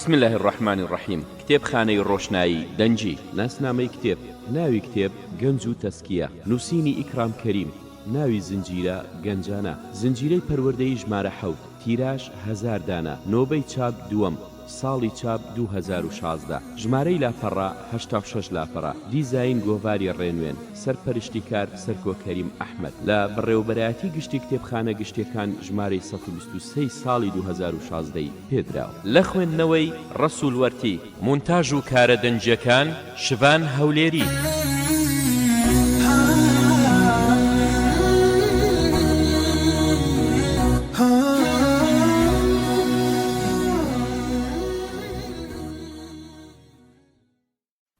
بسم الله الرحمن الرحیم. کتێبخانەی ڕۆشنایی دەنجی. ناسنامەی کتێب. ناوی کتێب گەنج و تەسکیە. نووسینی ئیکرام کەریم. ناوی زنجیرە گەنجانە. زنجیرەی پەروەردەی ژمارە 7. تیراژ 1000 دانە. نۆبەی چاپ دووەم. ساڵی چاپ 2016. ژمارەی لاپەڕا 86 لاپەڕا. دیزاین گۆڤاری ڕێنوێن. سەرپەرشتیکار سەرکۆ کەریم ئەحمەد. لە بەڕێوەبەرایەتی گشتی کتێبخانە گشتیەکان ژمارەی 123 ساڵی 2016 پێدراوە. لە خوێندنەوەی ڕەسوول وەرتی. مونتاژ و کارە دەنجەکان شڤان هەولێری.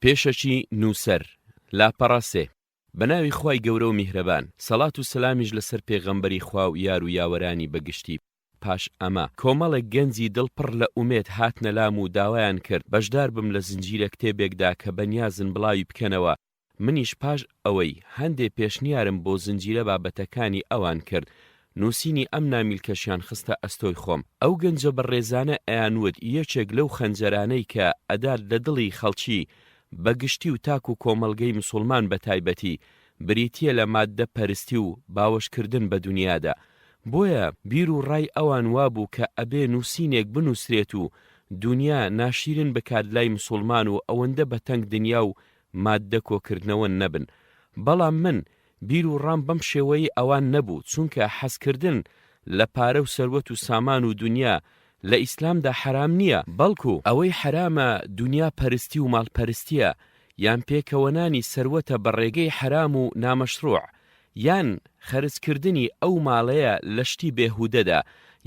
پێشەکی نووسەر. لاپەڕا 3. بەناوی خوای گەورە و میهرەبان. سەڵات و سەلامیش لەسەر پێغەمبەری خوا و یار و یاوەرانی بەگشتی. پاش ئەمە کۆمەڵێک گەنجی دڵپڕ لە ئومێد هاتنە لام و داوایان کرد بەشدار بم لە زنجیرە کتێبێکدا کە بەنیازن بڵاوی بکەنەوە. منیش پاش ئەوەی هەندێک پێشنیارم بۆ زنجیرە بابەتەکانی ئەوان کرد. نووسینی ئەم نامیلکەشیان خستە ئەستۆی خۆم. ئەو گەنجە بەڕێزانە ئەیانوت یەکێک لەو خەنجەرانەی کە ئەدات لە دڵی خەڵکی بەگشتی و تاک و کۆمەڵگەی مسلمان بە تایبەتی بریتیە لە ماددە پەرستی و باوەشکردن بە دنیادا. بۆیە بیر و ڕای ئەوان وابوو کە ئەبێ نووسینێک بنووسرێت و دنیا ناشیرن بکات لای مسلمان و ئەوەندە بە تەنگ دنیا و ماددە کۆکردنەوە نەبن. بەڵام من بیر و ڕام بەم شێوەی ئەوان نەبوو، چونکە حەزکردن لە پارە و سەروەت و سامان و دنیا لە ئیسلامدا حرام نییە، بەڵکو ئەوەی حرامە دنیا پەرستی و ماڵپەرستیە، یان پێکەوەنانی سەروەتە بەڕێگەی حرام و نامەشروع، یان خەرجکردنی ئەو ماڵەیە لە شتی بێهودەدا،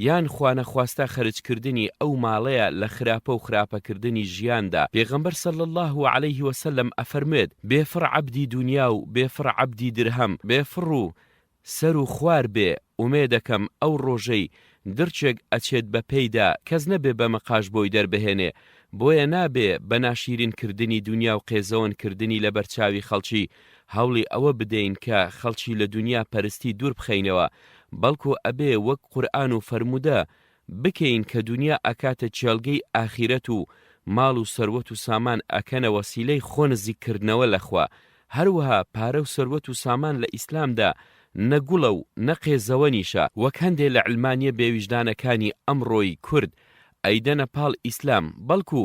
یان خوانەخواستە خەرجکردنی ئەو ماڵەیە لە خراپە و خراپەکردنی ژیاندا. پێغەمبەر صلی الله علیه وسلم ئەفەرمێت بێفڕ عەبدی دنیا و بێفڕ عەبدی درهەم. بێفڕ و سەر و خوار بێ ئومێدەکەم ئەو ڕۆژەی درچێک ئەچێت بە پێیدا کەس نەبێ بە مەقاش بۆی دەربهێنێ. بۆیە نابێ بە ناشیرینکردنی دنیا و قێزەوەنکردنی لە بەرچاوی خەڵکی هەوڵی ئەوە بدەین کە خەڵکی لە دنیا پەرستی دوور بخەینەوە، بەڵکو ئەبێ وەک قورئان و فەرموودە بکەین کە دنیا ئەکاتە چێڵگەی ئاخیرەت و ماڵ و سەروەت و سامان ئەکەنە وەسیلەی خۆنزیکردنەوە لەخوا. هەروەها پارە و سەروەت و سامان لە ئیسلامدا نەگوڵە و نەقێزەوە نیشە، وەک هەندێک لە علمانیە بێویژدانەکانی ئەمڕۆی کورد ئەیدەنە پاڵ ئیسلام، بەڵکو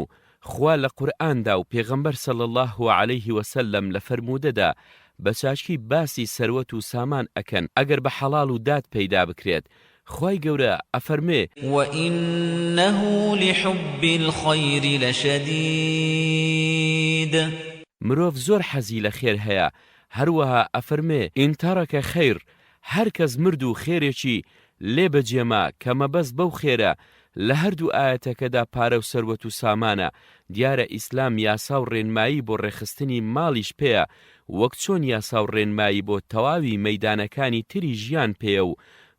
خوا لە قورئاندا و پێغەمبەر صلی الله علیه وسلم لە فەرموودەدا بە چاچکی باسی سەروەت و سامان ئەکەن ئەگەر بە حەڵاڵ و داد پەیدا بکرێت. خوای گەورە ئەفەرمێ وَإِنَّهُ لِحُبِّ الْخَيْرِ لَشَدِيدٌ. مرۆڤ زۆر حەزی لە خێر هەیە. هەروەها ئەفەرمێ ئین تەرەکە خەیر، هەر کەس مرد و خێرێکی لێ بەجێما کە مەبەست بەو خێرە لە هەردوو ئاەتەکەدا پارە و سەروەت و سامانە. دیارە ئیسلام یاسا و ڕێنمایی بۆ ڕێخستنی ماڵیش پێیە، وەک چۆن یاسا و ڕێنمایی بۆ تەواوی مەیدانەکانی تری ژیان پێیە و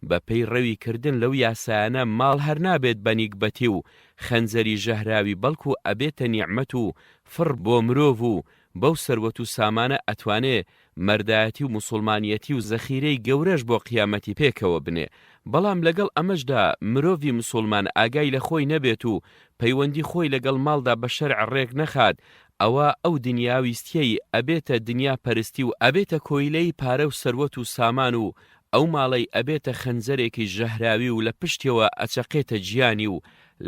بە پێی ڕەوی کردن لەو یاسایانە ماڵ هەر نابێت بەنیگبەتی و خەنجەری ژەهراوی، بەڵکو ئەبێتە نیعمەت و فڕ بۆ مرۆڤ و بەو سەروەت و سامانە ئەتوانێ مەردایەتی و موسڵمانیەتی و زەخیرەی گەورەش بۆ قیامەتی پێکەوە بنێ. بەڵام لەگەڵ ئەمەشدا مرۆڤی مسلمان ئاگای لە خۆی نەبێت و پەیوەندی خۆی لەگەڵ ماڵدا بە شەرع ڕێک نەخات، ئەوە ئەو دنیاویستیەی ئەبێتە دنیا پەرستی و ئەبێتە کۆیلەی پارە و سەروەت و سامان و ئەو ماڵەی ئەبێتە خەنجەرێکی ژەهراوی و لە پشتیەوە ئەچەقێتە گیانی و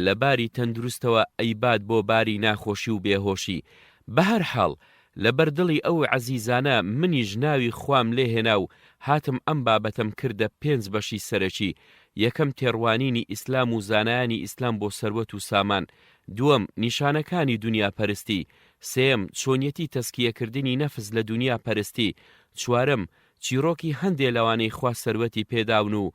لە باری تەندروستەوە ئەیبات بۆ باری ناخۆشی و بێهۆشی. بە هەر حاڵ لە بەردڵی ئەو عەزیزانە منیش ناوی خوام لێهێنا و هاتم ئەم بابەتم کردە 5 بەشی سەرەکی. یەکەم تێڕوانینی ئیسلام و زانایانی ئیسلام بۆ سەروەت و سامان. دووەم نیشانەکانی دنیا پەرستی. سێم چۆنیەتی تەسکیەکردنی نەفس لە دنیا پەرستی. چوارم چیرۆکی هەندێ لەوانەی خوا سەروەتی پێداون و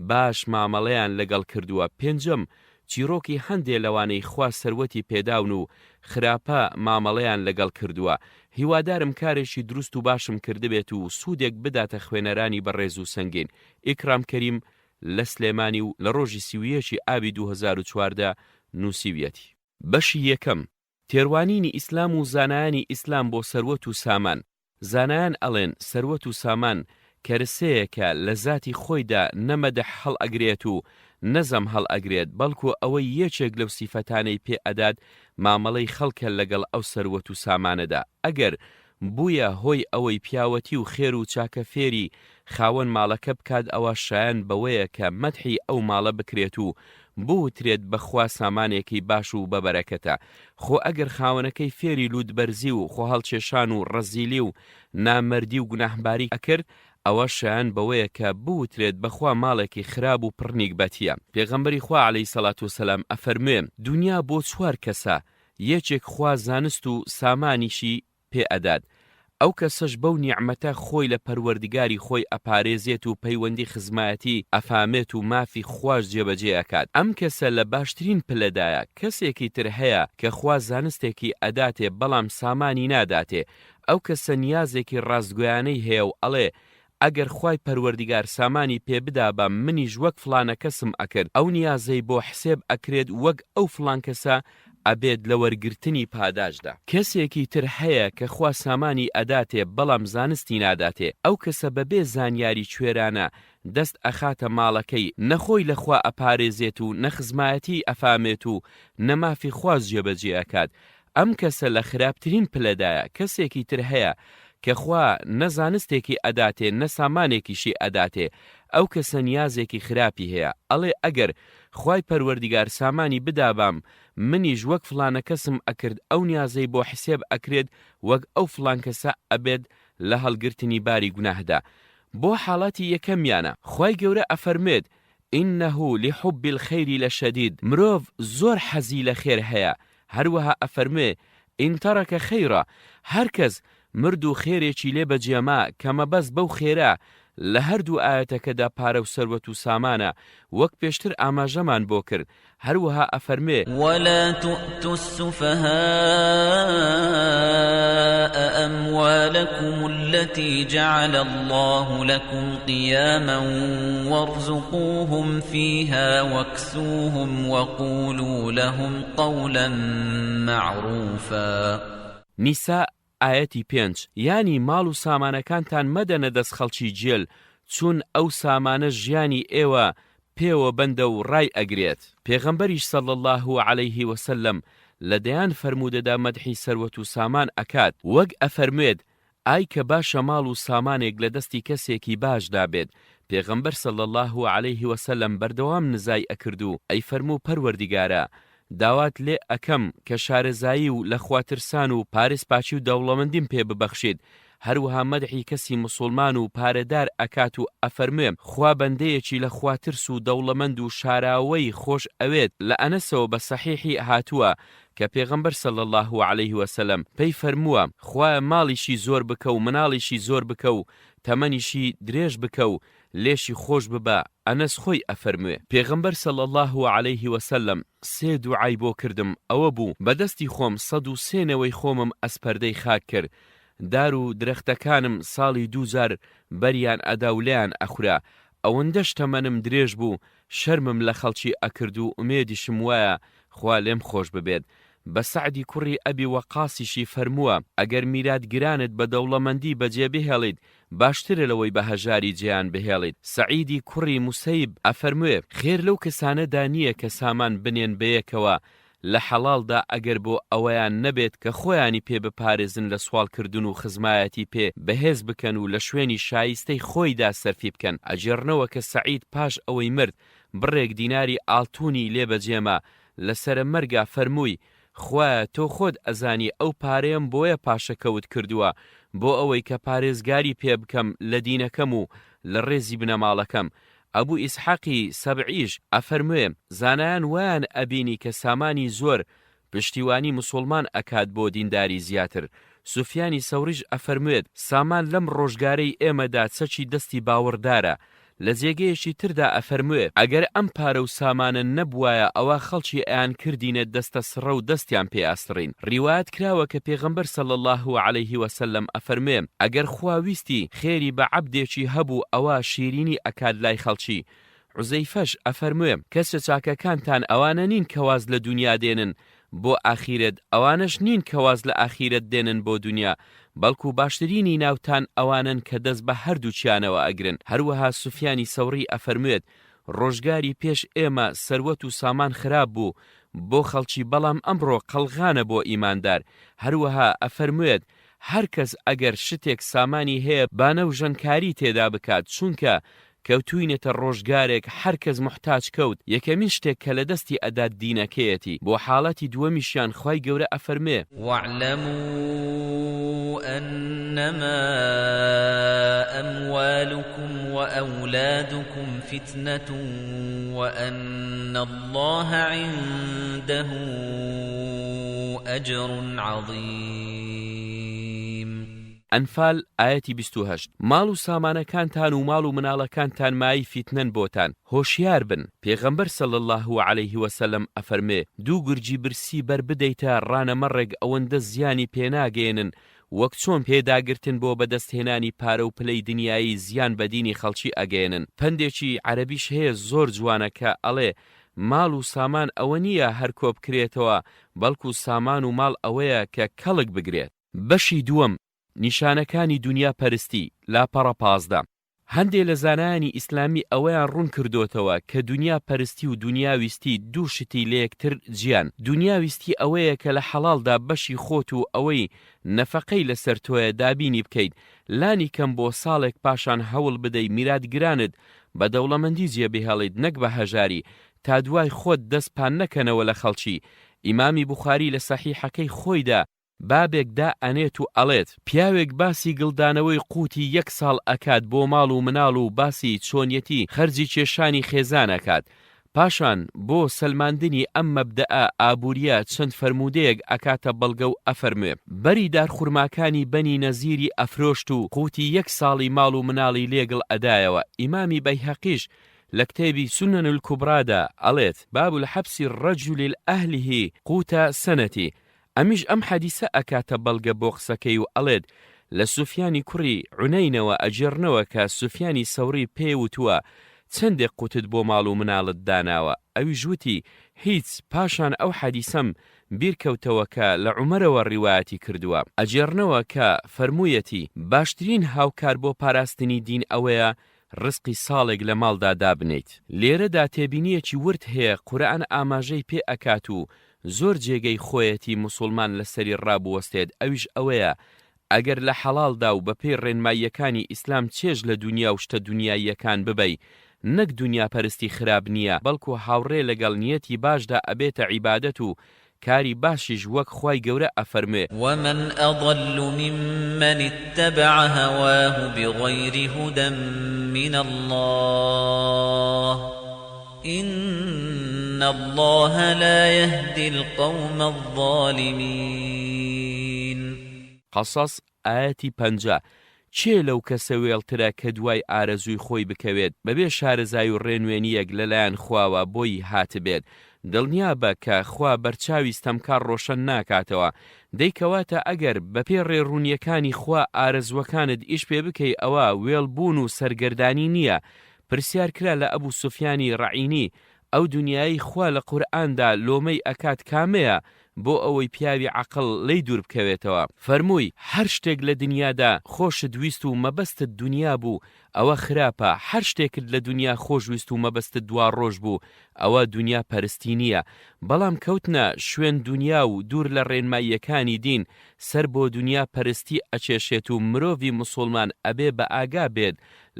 باش مامەڵەیان لەگەڵ کردووە. پێنجەم چیرۆکی هەندێ لەوانەی خوا سەروەتی پێداون و خراپە مامەڵەیان لەگەڵ کردووە. هیوادارم کارێکی دروست و باشم کردبێت و سوودێک بداتە خوێنەرانی بەڕێز و سەنگین. ئیکرام کەریم لە سلێمانی و لە ڕۆژی 31 ئابی 2014 نووسیویەتی. بەشی یەکەم تێڕوانینی ئیسلام و زانایانی ئیسلام بۆ سەروەت و سامان. زانایان ئەڵێن سەروەت و سامان کەرسەیەکە لە ذاتی خۆیدا نەمەدەح هەڵ ئەگرێت و نەزەم هەڵ ئەگرێت بەڵکو ئەوەی یەکێک لەو سیفەتانەی پێ ئەدات مامەڵەی خەڵکە لەگەڵ ئەو سەروەت و سامانەدا ئەگەر بوویە هۆی ئەوەی پیاوەتی و خێر و چاکە فێری خاوەن ماڵەکە بکات ئەوە شایەن بەوەیە کە مەدحی ئەو ماڵە بکرێت و بوترێت بەخوا سامانێکی باش و بەبەرەکەتە خۆ ئەگەر خاوەنەکەی فێری لوودبەرزی و خۆ هەڵکێشان و ڕەزیلی و نامەردی و گوناحباری ئەکرد ئەوە شایەن بەوەیە کە بوترێت بەخوا ماڵێکی خراب و پڕنیگبەتیە پێغەمبەری خوا عەلەیهی سەڵات وسەلام ئەفەرموێ دنیا بۆ چوار کەسە یەکێک خوا زانست و سامانیشی پێ ئەدات ئەو کەسەش بەو نیعمەتە خۆی لە پەروەردگاری خۆی ئەپارێزێت و پەیوەندی خزمایەتی ئەفامێت و مافی خوش جێبەجێ ئەکات ئەم کەسە لە باشترین پلەدایە کەسێکی تر هەیە کە خوا زانستێکی ئەداتێ بەڵام سامانی ناداتێ ئەو کەسە نیازێکی ڕاستگویانەی هەیە و ئەڵێ ئەگەر خوای پەروەردگار سامانی پێ بدا بە منیش وەک فلانە کەسم ئەکرد ئەو نیازەی بۆ حسێب ئەکرێت وەک ئەو فلان کەسە ئەبێت لە وەرگرتنی پاداشدا کەسێکی تر هەیە کە خوا سامانی ئەداتێ بەڵام زانستی ناداتێ ئەو کەسە بەبێ زانیاری کوێرانە دەست ئەخاتە ماڵەکەی نەخۆی لەخوا ئەپارێزێت و نەخزمایەتی ئەفامێت و نەمافی خواز جێبەجێ ئەکات ئەم کەسە لە خراپترین پلەدایە کەسێکی تر هەیە کە خوا نەزانستێکی ئەداتێ نەسامانێکیشی ئەداتێ ئەو کەسە نیازێکی خراپی هەیە ئەڵێ ئەگەر خوای پەروەردگار سامانی بدابام منیش وەک فلانە کەسم ئەکرد ئەو نیازەی بۆ حسێب ئەکرێت وەک ئەو فلان کەسە ئەبێت لە هەڵگرتنی باری گوناهدا بۆ حاڵاتی یەکەمیانە خوای گەورە ئەفەرمێت إنه لحب الخير لشديد مرۆڤ زۆر حەزی لە خێر هەیە هەروەها ئەفەرمێ إن ترك خيرا هەرکەس مرد و خێرێکی لێ بەجێما کەمە بەس بەو خێرا لە هەردوو ئاەتەکەدا پارە و سەروەت و سامانە وەک پێشتر ئاماژەمان بۆ کرد هەروەها ئەفەرمێ ولا تؤتوا السفهاء أموالكم التي جعل الله لكم قياما وارزقوهم فيها واكسوهم وقولوا لهم قولا معروفا نیسا ئاەتی 5 ینی ماڵ و سامانەکانتان مەدەنە دەست خەڵکی جێل چون ئەو سامانە ژیانی ئێوە پێوە بەندە و ڕای ئەگرێت پێغەمبەریش صلی الله عەلەیه وسلم لە دەیان فەرموودەدا مەدحی سەروەت و سامان ئەکات وەک ئەفەرمێت ئای کە باشە ماڵ و سامانێک لە دەستی کەسێکی باشدا بێت پێغەمبەر صلی الله عەلەیه وسلم بەردەوام نزای ئەکرد و ئەی فەرموو پەروەردیگارە داوات لێ ئەکەم کە شارەزایی و لە خواترسان و پارێز پاچی و دەوڵەمەندیم پێ ببەخشێت هەروەها مەدحی کەسی مسلمان و پارەدار ئەکات و ئەفەرمێ خوا بەندەیەکی لە خواترس و دەوڵەمەند و شاراوەی خۆش ئەوێت لە ئەنەسەوە بە سەحیحی هاتووە کە پێغەمبەر صلی الله عەلەیه وسلم پێی فەرمووە خوایە ماڵیشی زۆر بکە و مناڵیشی زۆر بکە و تەمەنیشی درێژ بکە و لێشی خۆش ببە ئەنەس خۆی ئەفەرموێ پێغەمبەر صلی الله عەلەیه وسلم 3 دوعای بۆ کردم ئەوە بوو بەدەستی خۆم 103 نەوەی خۆمم ئەسپەردەی خاک کرد دار و درەختەکانم ساڵی 2000 بەریان ئەدا و لێیان ئەخورا ئەوەندەش تەمەنم درێژ بوو شەرمم لە خەڵکی ئەکرد و ئومێدیشم وایە خوا لێم خۆش ببێت بە سەعدی کوڕی ئەبی وەقاسیشی فەرمووە ئەگەر میراتگرانت بە دەوڵەمەندی بەجێ بهێڵیت باشترە لەوەی بە هەژاری جیان بهێڵیت سەعیدی کوڕی موسەیب ئەفەرموێ خێر لەو کەسانەدا نییە کە سامان بنێن بەیەکەوە لە حەڵاڵدا ئەگەر بۆ ئەوەیان نەبێت کە خۆیانی پێ بپارێزن لە سوالکردن و خزمایەتی پێ بەهێز بکەن و لە شوێنی شایستەی خۆیدا سەرفی بکەن ئەجێڕنەوە کە سەعید پاش ئەوەی مرد بڕێک دیناری ئاڵتونی لێ بەجێما لەسرە مەرگا فەرمووی خوایە تۆ خۆت ئەزانی ئەو پارەیەم بۆیە پاشەکەوت کردووە بۆ ئەوەی کە پارێزگاری پێ بکەم لە دینەکەم و لە ڕێزی بنەماڵەکەم ئەبوو ئیسحاقی سەبعیش ئەفەرموێ زانایان وایان ئەبینی کە سامانی زۆر پشتیوانی مسلمان ئەکات بۆ دینداری زیاتر سوفیانی سەوریش ئەفەرموێت سامان لەم ڕۆژگارەی ئێمەدا چەکی دەستی باوەڕدارە لە جێگەیەکی تردا ئەفەرموێ ئەگەر ئەم پارە و سامانە نەبوایە ئەوە خەڵکی ئەیان کردینە دەستە سڕە و دەستیان پێ ئەسڕین ڕیوایەت کراوە کە پێغەمبەر صلی الله عەلەیه وسلم ئەفەرمێ ئەگەر خوا ویستی خێری بە عەبدێکی هەبوو ئەوە شیرینی ئەکات لای خەڵکی عوزەیفەش ئەفەرموێ کەسە چاکەکانتان ئەوانە نین کە واز لە دنیا دێنن بۆ ئاخیرەت ئەوانش نین کە واز لە ئاخیرەت دێنن بۆ دنیا بەڵکو باشترینی ناوتان ئەوانن کە دەست بە هەردووچیانەوە ئەگرن هەروەها سوفیانی سەوری ئەفەرموێت ڕۆژگاری پێش ئێمە سەروەت و سامان خراپ بوو بۆ خەڵکی بەڵام ئەمڕۆ قەڵغانە بۆ ئیماندار هەروەها ئەفەرموێت هەر کەس ئەگەر شتێک سامانی هەیە بانە و ژەنکاری تێدا بکات چونکە کەوتوینێتە ڕۆژگارێک هەر کەس محتاج کەوت یەکەمین شتێک کە لە دەستی ئەدات دینەکەیەتی بۆ حاڵەتی دووەمیشیان خوای گەورە ئەفەرمێ واعلموا أنما أموالكم وأولادكم فتنة وأن الله عنده أجر عظيم ئەنفال ئاەتی 28 ماڵ و سامانەکانتان و ماڵ و مناڵەکانتان مای فیتنەن بۆتان هۆشیار بن پێغەمبەر صلی الله عليه وسلم ئەفەرمێ دوو گورجی برسی بربدەیتە ڕانەمەڕێک ئەوەندە زیانی پێناگەێنن وەک چۆن پێداگرتن بۆ بەدەستهێنانی پارە و پلەی دنیایی زیان بەدینی خەڵکی ئەگەێنن پندێکی عەرەبیش هەیە زۆر جوانەکە ئەڵێ ماڵ و سامان ئەوە نییە هەر کۆ بکرێتەوە بەڵکو سامان و ماڵ ئەوەیە کە کەڵک بگرێت بەشی دووەم نیشانەکانی دنیا پەرستی لاپەڕە 15 هەندێک لە زانایانی ئیسلامی ئەوەیان ڕوون کردوتەوە کە دنیا پەرستی و دنیاویستی دوو شتی لە یەکتر جیان دنیاویستی ئەوەیە کە لە حەڵاڵدا بەشی خۆت و ئەوەی نەفەقەی لەسەر تۆیە دابینی بکەیت لانی کەم بۆ ساڵێک پاشان هەوڵ بدەی میراتگرانت بە دەوڵەمەندی جێبەهێڵیت نەک بە هەژاری تا دوای خۆت دەستپان نەکەنەوە لە خەڵکی ئیمامی بوخاری لە سەحیحەکەی خۆیدا بابێکدا ئەنێت و ئەڵێت پیاوێک باسی گڵدانەوەی قوتی 1 ساڵ ئەکات بۆ ماڵ و مناڵ و باسی چۆنیەتی خەرجی کێشانی خێزان ئەکات پاشان بۆ سەلماندنی ئەم مەبدەئە ئابووریە چەند فەرمودەیەک ئەکاتە بەڵگە و ئەفەرمێ بەری دارخورماکانی بەنی نەزیری ئەفرۆشت و قوتی 1 ساڵی ماڵ و مناڵی لێگڵ ئەدایەوە ئیمامی بەیهەقیش لە کتێبی سونەن الکوبرادا ئەڵێت باب الحەبسی الرەجل لأهله قوتە سەنەتی ئەمیش ئەم حەدیسە ئەکاتە بەڵگە بۆ قسەکەی و ئەڵێت لە سوفیانی کوڕی عونەینەوە ئەجێڕنەوە کە سوفیانی سەوری پێوتووە چەندێک قوتت بۆ ماڵ و مناڵت داناوە ئەوی ژووتی هیچ پاشان ئەو حەدیسەم بیرکەوتەوە کە لە عومەرەوە ڕیواەتی کردووە ئەجێڕنەوە کە فەرموویەتی باشترین هاوکار بۆ پاراستنی دین ئەوەیە ڕزقی ساڵێک لە ماڵدا دابنیت لێرەدا تێبینیەکی ورد هەیە قورئان ئاماژەی پێ ئەکات و زۆر جێگەی خۆیەتی موسڵمان لەسەری ڕابوەستێت ئەویش ئەوەیە ئەگەر لە حەڵاڵدا و بەپێی ڕێنماییەکانی ئیسلام چێژ لە دنیا و شتە دنیاییەکان ببەی نەک دنیا پەرستی خراپ نییە بەڵکو هاوڕێ لەگەڵ نیەتی باشدا ئەبێتە عیبادەت و کاری باشیش وەک خوای گەورە ئەفەرمێ ومن أضل ممن اتبع هواه بغير هدى من الله إن الله لا يهدي القوم الظالمين قصص آياتي 50 چێ لەو کەسە وێڵترە کە دوای ئارەزووی خۆی بکەوێت بەبێ شارەزای و ڕێنوێنیەک لەلایەن خواوە بۆی هاتبێت دڵنیا بە کە خوا بەرچاوی ستەمکار ڕۆشن ناکاتەوە دەیکەواتە ئەگەر بەپێ ڕێڕوونیەکانی خوا ئارەزوەکانت ئیش پێ بکەی ئەوە وێڵبوون و سەرگەردانی نییە پرسیار کرا لە ئەبوو سوفیانی ڕەعینی ئەو دنیای خوا لە قورئاندا لۆمەی ئەکات کامەیە بۆ ئەوەی پیاوی عەقڵ لی دوور بکەوێتەوە فەرمووی هەر شتێک لە دنیادا خۆشت ویست و مەبەستت دنیا بوو ئەوە خراپە هەر شتێکت لە دنیا خۆشویست و مەبەستت دوا ڕۆژ بوو ئەوە دنیا پەرستی نییە بەڵام کەوتنە شوێن دنیا و دوور لە ڕێنماییەکانی دین سەر بۆ دنیا پەرستی ئەچێشێت و مرۆڤی موسڵمان ئەبێ بە ئاگا بێت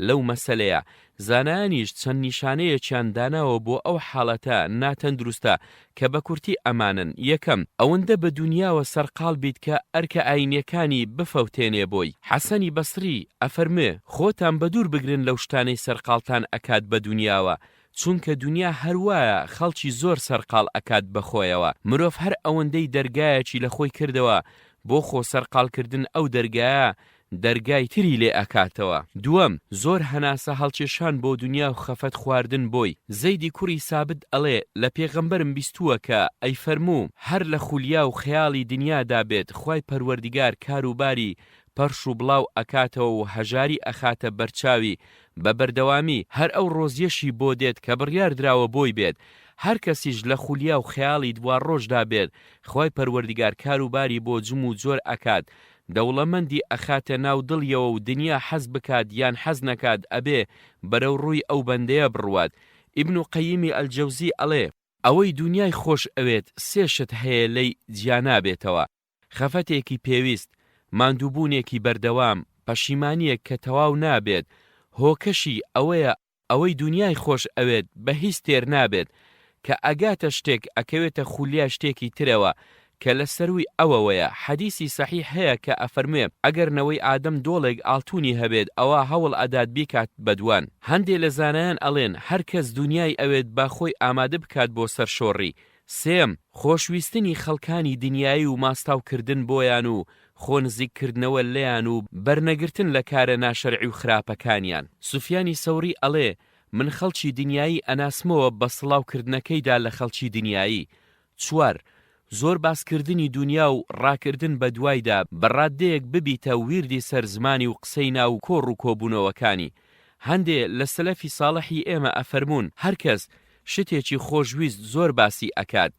لەو مەسەلەیە زانایانیش چەند نیشانەیەکیان داناوە بۆ ئەو حاڵەتە ناتەندروستە کە بە کورتی ئەمانن یەکەم ئەوەندە بە دنیاوە سەرقاڵ بیت کە ئەرکە ئاینیەکانی بفەوتێنێ بۆی حەسەنی بەسری ئەفەرمێ خۆتان بە دوور بگرن لەو شتانەی سەرقاڵتان ئەکات بە دنیاوە چونکە دنیا هەروایە خەڵکی زۆر سەرقاڵ ئەکات بەخۆیەوە مرۆڤ هەر ئەوەندەی دەرگایەکی لە خۆی کردەوە بۆ خۆ سەرقاڵکردن ئەو دەرگایە دەرگای تری لێ ئەکاتەوە دووەم زۆر هەناسە هەڵکێشان بۆ دنیا و خەفەت خواردن بۆی زەیدی کوڕی سابت ئەڵێ لە پێغەمبەرم بیستووە کە ئەی فەرموو هەر لە خولیا و خەیاڵی دنیادا بێت خوای پەروەردگار کاروباری پەرش و بڵاو ئەکاتەوە و هەژاری ئەخاتە بەرچاوی بە بەردەوامی هەر ئەو ڕۆزیەشی بۆ دێت کە بڕیار دراوە بۆی بێت هەر کەسیش لە خولیا و خەیاڵی دوا ڕۆژدا بێت خوای پەروەردگار کاروباری بۆ جم و جۆر ئەکات دەوڵەمەندی ئەخاتە ناو دڵیەوە و دنیا حەز بکات یان حەز نەکات ئەبێ بەرەو ڕووی ئەو بەندەیە بڕوات ئیبن قەییمی ئەلجەوزی ئەڵێ ئەوەی دنیای خۆش ئەوێت سێ شت هەیە لەی جیانابێتەوە: خەفەتێکی پێویست، ماندووبوونێکی بەردەوام، پەشیمانیەک کە تەواو نابێت. هۆکەشی ئەوەیە ئەوەی دنیای خۆش ئەوێت بە هیچ تێر نابێت، کە ئەگاتە شتێک ئەکەوێتە خولیای شتێکی ترەوە کە لە سەروی ئەوەوەیە. حەدیسی سەحیح هەیە کە ئەفەرمێ ئەگەر نەوەی ئادەم دۆڵێک ئاڵتونی هەبێت ئەوە هەوڵ ئەدات بیکات بەدوان. هەندێک لە زانایان ئەڵێن هەر کەس دنیای ئەوێت با خۆی ئامادە بکات بۆ سەرشۆڕی. سێم، خۆشویستنی خەڵکانی دنیایی و ماستاوکردن بۆیان و خۆنزیکردنەوە لێیان و بەرنەگرتن لە کارە ناشەرعی و خراپەکانیان. سوفیانی سەوری ئەڵێ من خەڵکی دنیایی ئەناسمەوە بە سڵاوکردنەکەیدا لە خەڵکی دنیایی. چوار، زۆر باسکردنی دنیا و ڕاکردن بە دوایدا بەڕادەیەک ببیتە ویردی سەر زمانی و قسەی ناو کۆڕ و کۆبوونەوەکانی. هەندێ لە سەلەفی ساڵحی ئێمە ئەفەرمون هەر کەس شتێکی خۆشویست زۆر باسی ئەکات.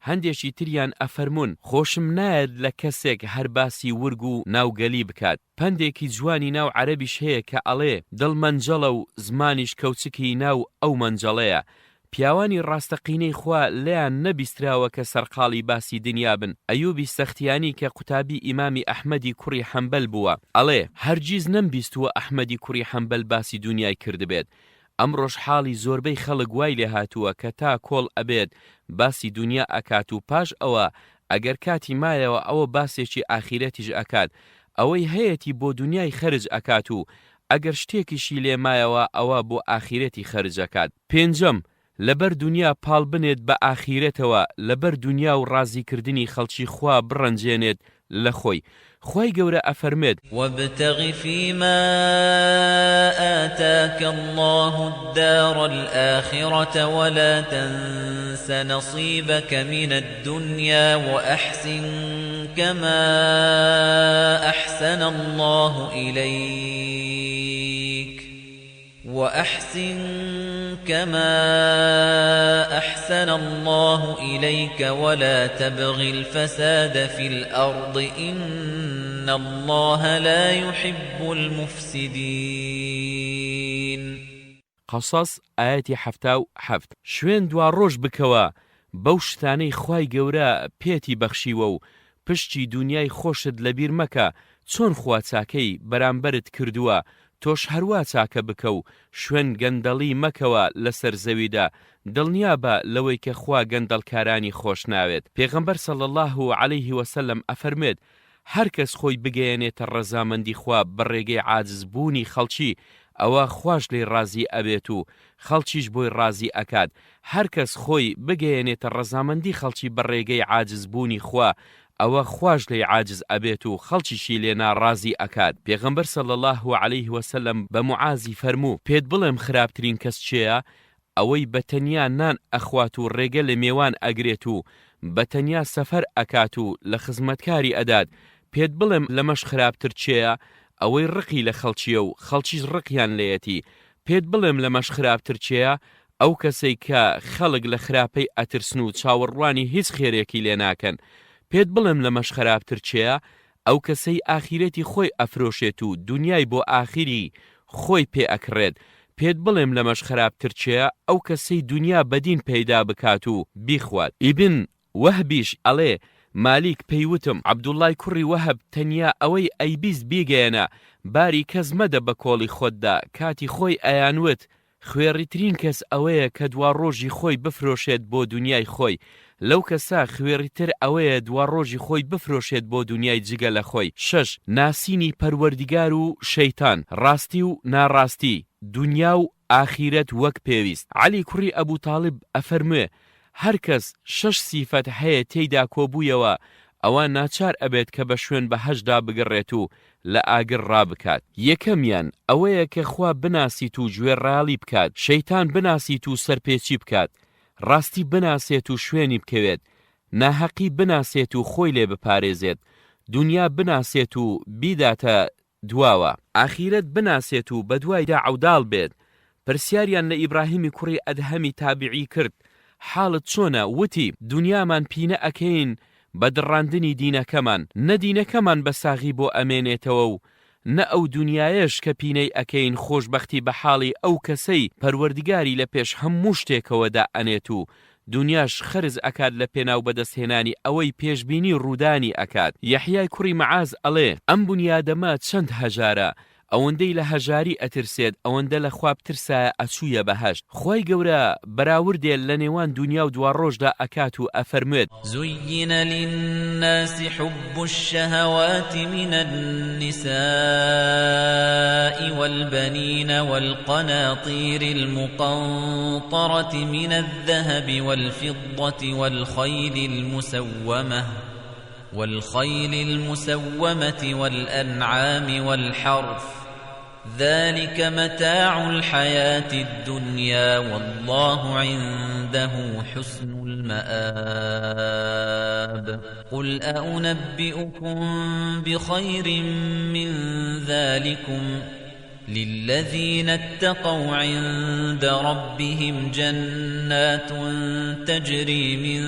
هەندێکی تریان ئەفەرمون خۆشم نایەت لە کەسێک هەر باسی ورگ و ناوگەلی بکات. پندێکی جوانی ناو عەرەبیش هەیە کە ئەڵێ دڵ مەنجەڵە و زمانیش کەوچکی ناو ئەو مەنجەڵەیە. پیاوانی ڕاستەقینەی خوا لێیان نەبیستراوە کە سەرقاڵی باسی دنیا بن. ئەیوبی سەختیانی کە قوتابی ئیمامی ئەحمەدی کوڕی حەمبەل بووە ئەڵێ هەرگیز نەمبیستووە ئەحمەدی کوڕی حەمبەل باسی دنیای کردبێت. ئەمڕۆژ حاڵی زۆربەی خەڵک وای لێ هاتووە کە تا کۆڵ ئەبێت باسی دنیا ئەکات و پاش ئەوە ئەگەر کاتی مایەوە ئەوە باسێکی ئاخیرەتیش ئەکات. ئەوەی هەیەی بۆ دنیای خەرج ئەکات و ئەگەر شتێکیشی لێ مایەوە ئەوە بۆ ئاخیرەتی خەرج ئەکات. پێنجەم، لەبەر دنیا پاڵ بنێت بە ئاخیرەتەوە، لەبەر دنیا و ڕازیکردنی خەڵکی خوا بڕەنجێنێت لە خۆی. خوای گەورە ئەفەرمێت وابتغ فيما آتاك الله الدار الآخرة ولا تنس نصيبك من الدنيا وأحسن كما أحسن الله إليك ولا تبغ الفساد في الأرض إن الله لا يحب المفسدين. قەسەس ئاەتی 77. شوێن دوا ڕۆژ بکەوە بەو شتانەی خوای گەورە پێتی بەخشیوە و پشتی دنیای خۆشت لەبیر مەکە چۆن خوا چاکەی بەرامبەرت کردووە تۆش هەروە چاکە بکە و شوێن گەندەڵی مەکەوە لەسەر زەویدا. دڵنیا بە لەوەی کە خوا گەندەڵکارانی خۆش ناوێت. پێغەمبەر صلی الله علیه وسلم ئەفەرمێت هەر کەس خۆی بگەیەنێتە ڕەزامەندی خوا بەڕێگەی عاجزبوونی خەڵکی ئەوە خوش لێ ڕازی ئەبێت و خەڵکیش بۆی ڕازی ئەکات. هەر کەس خۆی بگەیەنێتە ڕەزامەندی خەڵکی بەڕێگەی عاجزبوونی خوا ئەوە خوش لێ عاجز ئەبێت و خەڵکیشی لێ ناڕازی ئەکات. پێغەمبەر صلی الله علیه وسلم بە موعازی فەرموو پێت بڵێم خراپترین کەس چێیە؟ ئەوەی بەتەنیا نان ئەخوات و ڕێگە لە میێوان ئەگرێت و بەتەنیا سەفەر ئەکات و لە خزمەتکاری ئەدات. پێت بڵێم لەمەش خراپتر چێیە؟ ئەوەی ڕقی لە خەڵکیە و خەڵکیش ڕقیان لێیەتی. پێت بڵێم لەمەش خراپتر چێیە؟ ئەو کەسەی کە خەڵک لە خراپەی ئەترسن و چاوەڕوانی هیچ خێرێکی لێ ناکەن. پێت بڵێم لەمەش خراپتر چێیە؟ ئەو کەسەی ئاخیرەتی خۆی ئەفرۆشێت و دنیای بۆ ئاخیری خۆی پێ ئەکڕێت. پێت بڵێم لەمەش خراپتر چێیە؟ ئەو کەسەی دنیا بەدین پەیدا بکات و بیخوات. ئیبن وەهبیش ئەڵێ مالیک پێیوتم عەبدوڵای کوڕی وەهب تەنیا ئەوەی ئەیبیست بیگەیەنە باری کەس مەدە بە کۆڵی خۆتدا کاتی خۆی ئەیانوت خوێڕیترین کەس ئەوەیە کە دوا ڕۆژی خۆی بفرۆشێت بۆ دنیای خۆی. لەو کەسا خوێڕیتر ئەوەیە دوا ڕۆژی خۆی بفرۆشێت بۆ دنیای جگە لە خۆی. 6. ناسینی پەروەردیگار و شەیتان، ڕاستی و ناڕاستی، دنیا و ئاخیرەت وەک پێویست. عەلی کوڕی ئەبوو تاڵب ئەفەرموێ هەر کەس 6 سیفەت هەیە تێیدا کۆبوویەوە ئەوە ناچار ئەبێت کە بە شوێن بەهەشدا بگەڕێت و لە ئاگر ڕابکات. یەکەمیان ئەوەیە کە خوا بناسیت و گوێڕاڵی بکات، شەیتان بناسیت و سەرپێچی بکات، ڕاستی بناسێت و شوێنی بکەوێت، ناحەقی بناسێت و خۆی لێ بپارێزێت، دنیا بناسێت و بیداتە دواوە، ئاخیرەت بناسێت و بەدوایدا عەوداڵ بێت. پرسیاریان لە ئیبراهیمی کوڕی ئەدهەمی تابعی کرد حاڵت چۆنە؟ وتی دنیامان پینە ئەکەین بە دڕاندنی دینەکەمان، نەدینەکەمان بە ساغی بۆ ئەمێنێتەوە و نە ئەو دنیایەش کە پینەی ئەکەین خۆشبەختی بە حاڵی ئەو کەسەی پەروەردگاری لە پێش هەموو شتێکەوەدا ئەنێت و دنیاش خرج ئەکات لە پێناو بەدەستهێنانی ئەوەی پێشبینی ڕوودانی ئەکات. یەحیای کوڕی مەعاز ئەڵێ ئەم بنیادەمە چەند هەژارە، ئەوەندەی لە هەژاری ئەترسێت ئەوەندە لە خواب ترسایە ئەچوویە بەهەشت. خۆی گەورە بەراوردێ لە نێوان دنیا و دوڕۆژدا ئەکات و ئەفەرمێت زين للناس حب الشهوات من النساء والبنين والقناطير المقنطرة من الذهب والفضة والخيل المسومة والأنعام والحرث ذلك متاع الحياة الدنيا والله عنده حسن المآب قل أنبئكم بخير من ذلكم للذين اتقوا عند ربهم جنات تجري من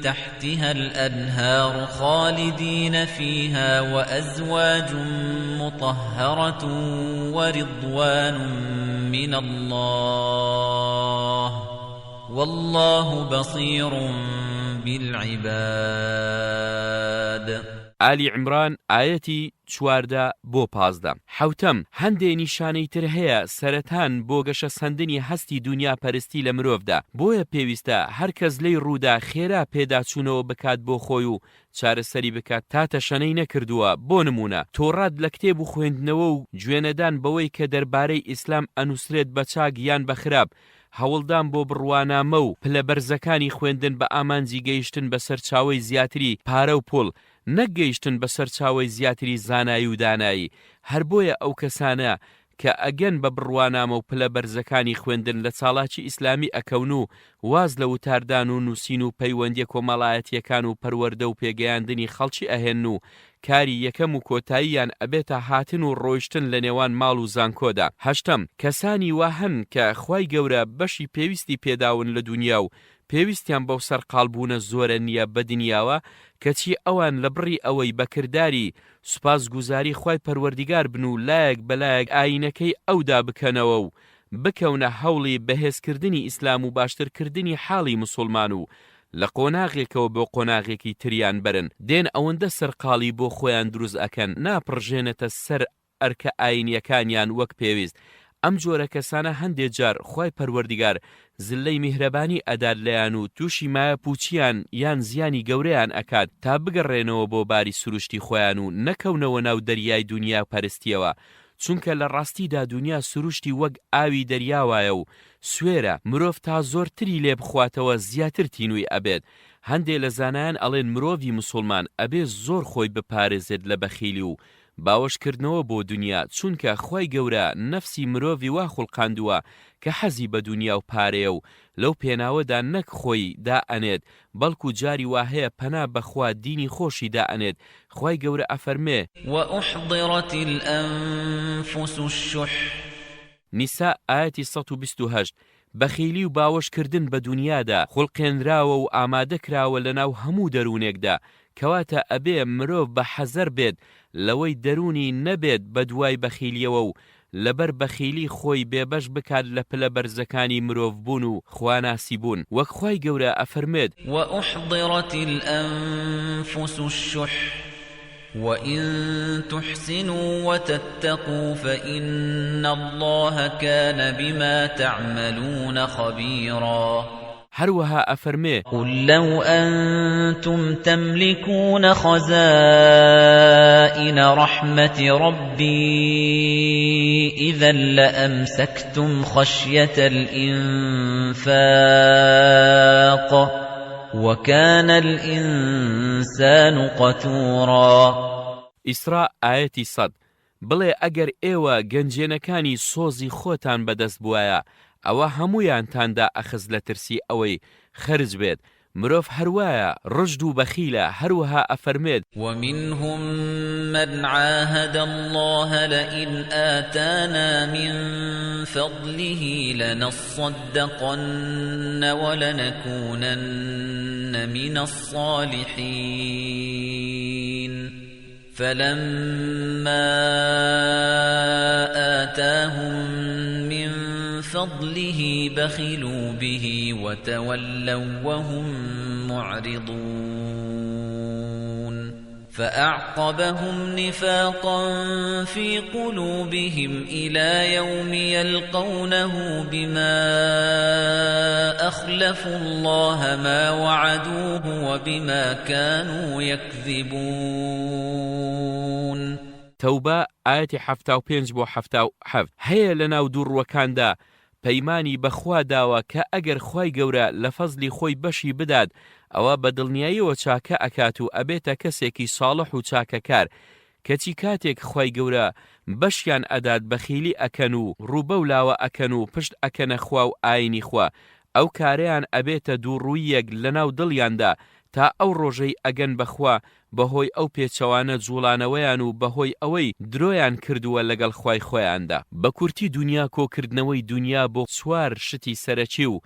تحتها الأنهار خالدين فيها وأزواج مطهرة ورضوان من الله والله بصير بالعباد. ئالی عیمران ئایەتی 14 بۆ 15. حوتەم هەندێ نیشانەی تر هەیە سەرەتان بۆ گەشە سەندنی هەستی دنیا پەرستی لە مرۆڤدا. بۆیە پێویستە هەر کەس لەی ڕوودا خێرا پێداچوونەوە بکات بۆ خۆی و چارەسەری بکات تاتە شەنەی نەکردووە. بۆ نمونە تۆڕات لە کتێب و خوێندنەوە و گوێنەدان بەوەی کە دەربارەی ئیسلام ئەنووسرێت بە چاک یان بە خراپ، هەوڵدان بۆ بڕوانامە و پلە بەرزەکانی خوێندن بە ئامانجی گەیشتن بە سەرچاوەی زیاتری پارە و پوڵ، نەگەیشتن بە سەرچاوەی زیاتری زانایی و دانایی. هەر بۆیە ئەو کەسانە کە ئەگەن بە بڕوانامە و پلە بەرزەکانی خوێندن لە چاڵاکی ئیسلامی ئەکەون و واز لە وتاردان و نووسین و پەیوەندی کۆمەڵایەتیەکان و پەروەردە و پێگەیاندنی خەڵکی ئەهێن و کاری یەکەم و کۆتاییان ئەبێتە هاتن و ڕۆیشتن لە نێوان ماڵ و زانکۆدا. هەشتم کەسانی وا هەن کە خوای گەورە بەشی پێویستی پێداون لە دنیا و پێویستیان بەو سەرقاڵبوونە زۆرە نییە بە دنیاوە کەچی ئەوان لە بڕی ئەوەی بەکردداری سوپاس گوزاری خوای پەروەردیگار بن و لایەک بەلایەک ئاینەکەی ئەودا بکەنەوە و بکەونە هەوڵی بەهێزکردنی ئیسلام و باشترکردنی حاڵی مسلمان و لە قۆناغێکەوە بۆ قۆناغێکی تریان برن. دێن ئەوەندە سەرقاڵی بۆ خۆیان دروست ئەکەن ناپڕژێنێتە سەر ئەرکە ئاینیەکانیان وەک پێویست. ئەم جۆرە کەسانە هەندێک جار خوای پەروەردیگار زلەی میهرەبانی ئەدات لەیان و تووشی مایە پوچیان یان زیانی گەورەیان ئەکات تا بگەڕێنەوە بۆ باری سروشتی خۆیان و نەکەونەوە ناو دەریای دنیا پەرستیەوە، چونکە لە ڕاستیدا دنیا سروشتی وەک ئاوی دەریاوایە و سوێرە مرۆڤ تا زۆرتری لێ بخواتەوە زیاتر تینووی ئەبێت. هەندێک لە زانایان ئەڵێن مرۆڤی مسلمان ئەبێ زۆر خۆی بپارێزێت لە بەخیلی و باوەشکردنەوە بۆ دنیا، چونکە خوای گەورە نەفسی مرۆڤی وا خوڵقاندووە کە حەزی بە دنیا و پارەیە و لەو پێناوەدا نەک خۆی دائەنێت بەڵکو جاری وا هەیە پەنا بەخوا دینی خۆشی دائەنێت. خوای گەورە ئەفەرمێ وأحضرت الأنفس الشح. نیسا ئایەتی 128. بەخیلی و باوەشکردن بە دنیادا خوڵقێنراوە و ئامادەکراوە لەناو هەموو دەروونێکدا، کەواتە ئەبێ مرۆڤ بە حەزەر بێت لەوەی دەرونی نەبێت بە دوای بەخیلیەوە و لەبەر بەخیلی خۆی بێبەش بکات لە پلە بەرزەکانی مرۆڤ بوون و خواناسی بوون. وەک خوای گەورە ئەفەرمێت وأحضرت الأنفس الشح وإن تحسنوا وتتقوا فإن الله كان بما تعملون خبيرا. هەروەها ئەفەرمێ قل لو أنتم تملكون خزائن رحمة ربي إذا لأمسكتم خشية الإنفاق وكان الإنسان قتورا. ئیسرا ئایەتی 100. بڵێ ئەگەر ئێوە گەنجێنەکانی سۆزی خۆتان بەدەست بووایە ئەوە هەمویانتاندا ئەخز لە ترسی ئەوەی خەرج بێت. مرۆڤ هەروایە ڕژد و بەخیلە. هەروەها ئەفەرمێت ومنهم من عاهد الله لئن آتانا من فضله لنصدقن ولنكونن من الصالحين فلما آتاهم من فضله بخلوا به وتولوا وهم معرضون فأعقبهم نفاقا في قلوبهم إلى يوم يلقونه بما أخلفوا الله ما وعدوه وبما كانوا يكذبون. تەوبە ئاەتی 75 بۆ 77 هەیە لەناو دووڕوەکاندا پەیمانی بەخوا داوە کە ئەگەر خوای گەورە لە فەزلی خۆی بەشی بدات ئەوە بەدڵنیاییەوە چاکە ئەکات و ئەبێتە کەسێکی ساڵح و چاکەکار کەچی کاتێک خوای گەورە بەشیان ئەدات بەخیلی ئەکەن و ڕووبەولاوە ئەکەن و پشت ئەکەنە خوا و ئاینی خوا ئەو کارەیان ئەبێتە دووڕوویەک لەناو دڵیاندا تا ئەو ڕۆژەی ئەگەن بەخوا بەهۆی ئەو پێچەوانە جوڵانەوەیان و بەهۆی ئەوەی درۆیان کردووە لەگەڵ خوای خۆیاندا. بە کورتی دنیا کۆکردنەوەی دنیا بۆ 4 شتی سەرەکی و